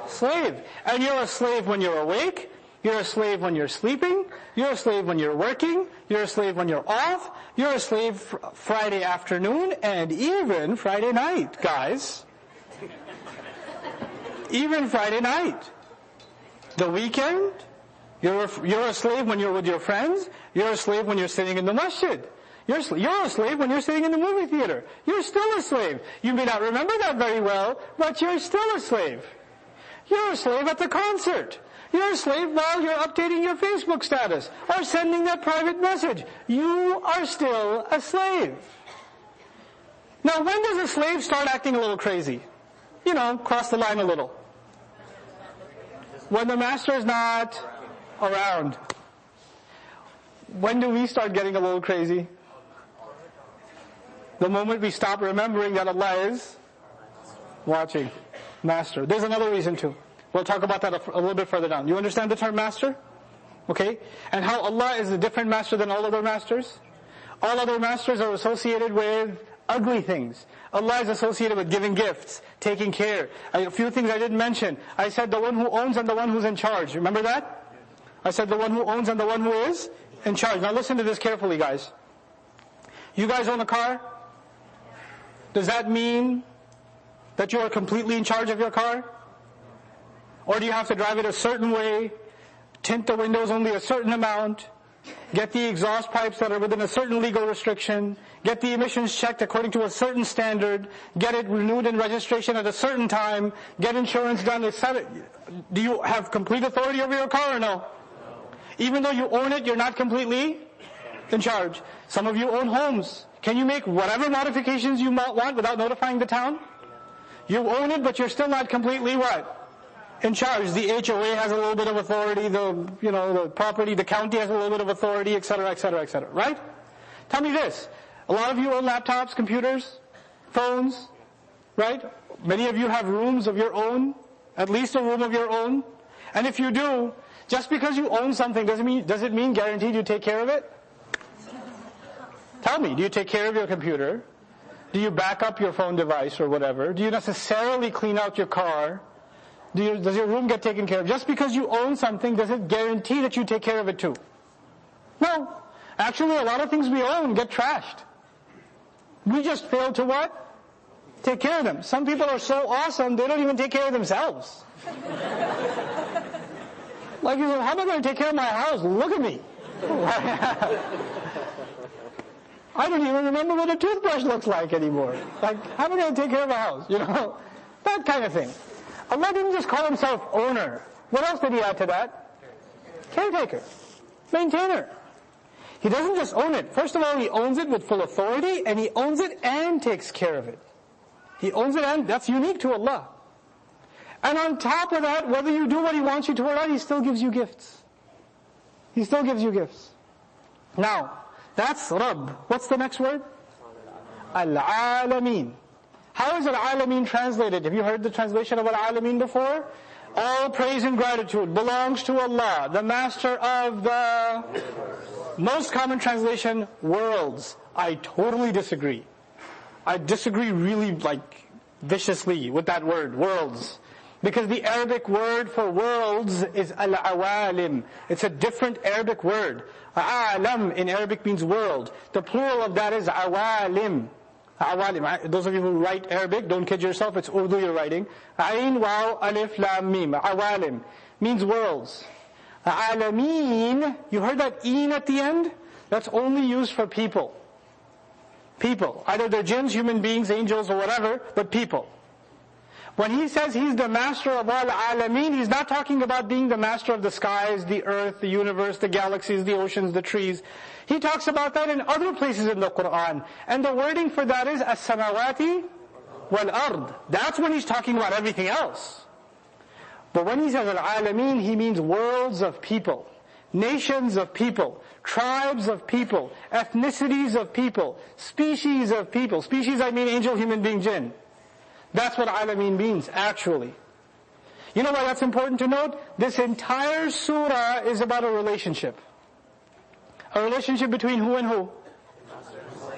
slave. And you're a slave when you're awake, you're a slave when you're sleeping, you're a slave when you're working, you're a slave when you're off, you're a slave Friday afternoon, and even Friday night, guys. Even Friday night. The weekend, you're a slave when you're with your friends, you're a slave when you're sitting in the masjid. You're a slave when you're sitting in the movie theater. You're still a slave. You may not remember that very well, but you're still a slave. You're a slave at the concert. You're a slave while you're updating your Facebook status or sending that private message. You are still a slave. Now, when does a slave start acting a little crazy? Cross the line a little. When the master is not around. When do we start getting a little crazy? The moment we stop remembering that Allah is watching. Master. There's another reason too. We'll talk about that a little bit further down. You understand the term master? Okay? And how Allah is a different master than all other masters? All other masters are associated with ugly things. Allah is associated with giving gifts, taking care. A few things I didn't mention. I said the one who owns and the one who's in charge. Remember that? I said the one who owns and the one who is in charge. Now listen to this carefully, guys. You guys own a car? Does that mean that you are completely in charge of your car? Or do you have to drive it a certain way, tint the windows only a certain amount, get the exhaust pipes that are within a certain legal restriction, get the emissions checked according to a certain standard, get it renewed in registration at a certain time, get insurance done, etc.? Do you have complete authority over your car or no? Even though you own it, you're not completely in charge. Some of you own homes. Can you make whatever modifications you want without notifying the town? You own it, but you're still not completely what? In charge. The HOA has a little bit of authority, the property, the county has a little bit of authority, etc., etc., etc., right? Tell me this. A lot of you own laptops, computers, phones, right? Many of you have rooms of your own, at least a room of your own. And if you do, just because you own something, does it mean guaranteed you take care of it? Tell me, do you take care of your computer? Do you back up your phone device or whatever? Do you necessarily clean out your car? Does your room get taken care of? Just because you own something, does it guarantee that you take care of it too? No. Actually, a lot of things we own get trashed. We just fail to what? Take care of them. Some people are so awesome, they don't even take care of themselves. Like you said, how am I going to take care of my house? Look at me. I don't even remember what a toothbrush looks like anymore. Like, how am I going to take care of a house? That kind of thing. Allah didn't just call himself owner. What else did he add to that? Caretaker. Maintainer. He doesn't just own it. First of all, he owns it with full authority, and he owns it and takes care of it. He owns it, and that's unique to Allah. And on top of that, whether you do what he wants you to or not, he still gives you gifts. He still gives you gifts. Now, that's Rabb. What's the next word? Al-Alameen. How is Al-Alameen translated? Have you heard the translation of Al-Alameen before? All praise and gratitude belongs to Allah, the master of the most common translation, worlds. I totally disagree. I disagree really viciously with that word, worlds. Because the Arabic word for worlds is al-awalim. It's a different Arabic word. Alam in Arabic means world. The plural of that is awalim. Awalim. Those of you who write Arabic, don't kid yourself, it's Urdu you're writing. Ain, waw, alif, lam, mim. Awalim means worlds. Alameen, you heard that een at the end? That's only used for people. People. Either they're jinns, human beings, angels, or whatever, but people. When he says he's the master of all alameen, he's not talking about being the master of the skies, the earth, the universe, the galaxies, the oceans, the trees. He talks about that in other places in the Qur'an. And the wording for that is as-samawati wal-ard. That's when he's talking about everything else. But when he says al-alameen, he means worlds of people, nations of people, tribes of people, ethnicities of people, species of people. Species, I mean angel, human being, jinn. That's what alameen means, actually. You know why that's important to note? This entire surah is about a relationship. A relationship between who and who?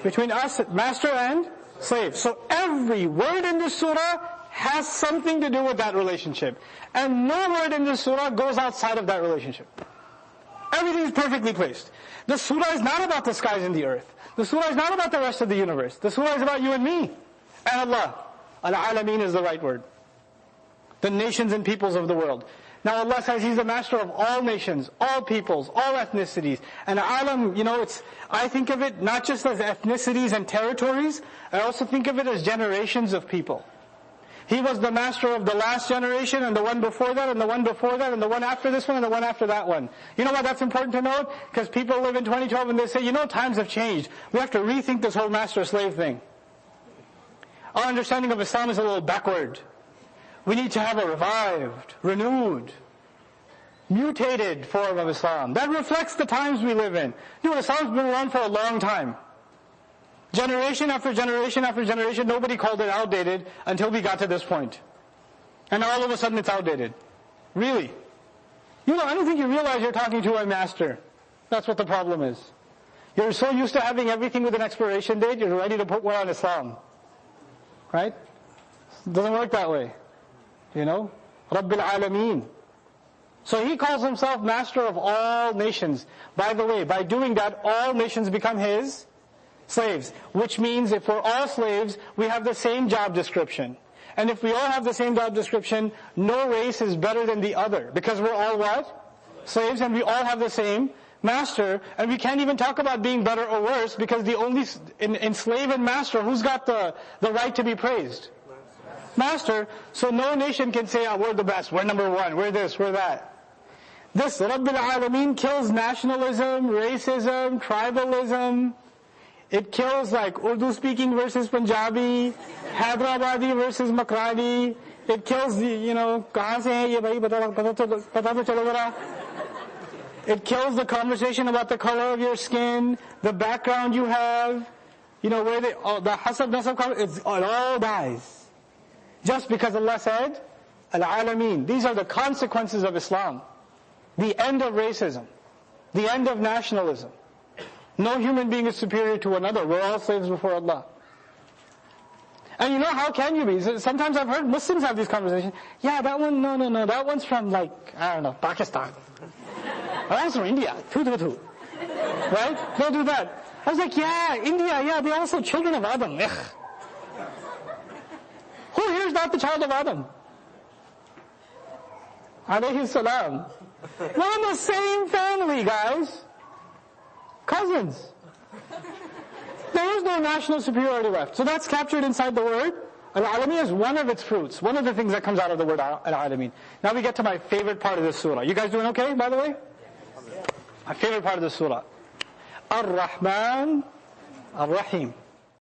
Between us, master and slave. So every word in the surah has something to do with that relationship. And no word in the surah goes outside of that relationship. Everything is perfectly placed. The surah is not about the skies and the earth. The surah is not about the rest of the universe. The surah is about you and me and Allah. Al-Alameen is the right word. The nations and peoples of the world. Now Allah says He's the master of all nations, all peoples, all ethnicities. And Alam, I think of it not just as ethnicities and territories, I also think of it as generations of people. He was the master of the last generation, and the one before that, and the one before that, and the one after this one, and the one after that one. You know why that's important to note? Because people live in 2012 and they say, times have changed. We have to rethink this whole master-slave thing. Our understanding of Islam is a little backward. We need to have a revived, renewed, mutated form of Islam that reflects the times we live in. Islam's been around for a long time. Generation after generation after generation, nobody called it outdated until we got to this point. And all of a sudden it's outdated. Really. I don't think you realize you're talking to a master. That's what the problem is. You're so used to having everything with an expiration date, you're ready to put one on Islam. Right? It doesn't work that way. Rabbil Alameen. So He calls Himself master of all nations. By the way, by doing that, all nations become His slaves. Which means if we're all slaves, we have the same job description. And if we all have the same job description, no race is better than the other. Because we're all what? Slaves, and we all have the same master. And we can't even talk about being better or worse, because the only, in slave and master, who's got the right to be praised? Master. So no nation can say, we're the best, we're number one, we're this, we're that. This Rabbil Alameen kills nationalism, racism, tribalism. It kills like Urdu speaking versus Punjabi, Hyderabadi versus Makrani. It kills the, kahan se hai ye bhai, pata to chalo zara. It kills the conversation about the color of your skin, the background you have, where the hasab nasab, it all dies. Just because Allah said, Al-Alameen. These are the consequences of Islam. The end of racism. The end of nationalism. No human being is superior to another. We're all slaves before Allah. And how can you be? Sometimes I've heard Muslims have these conversations. Yeah, that one, no, that one's from Pakistan. That one's from India. Two. Right? Don't do that. I was like, yeah, India, they're also children of Adam. Ugh. Who here is not the child of Adam? Alayhi salam. We're in the same family, guys. Cousins. There is no national superiority left. So that's captured inside the word. Al-Alameen is one of its fruits. One of the things that comes out of the word Al-Alameen. Now we get to my favorite part of this surah. You guys doing okay, by the way? My favorite part of the surah. Ar-Rahman, Ar-Rahim.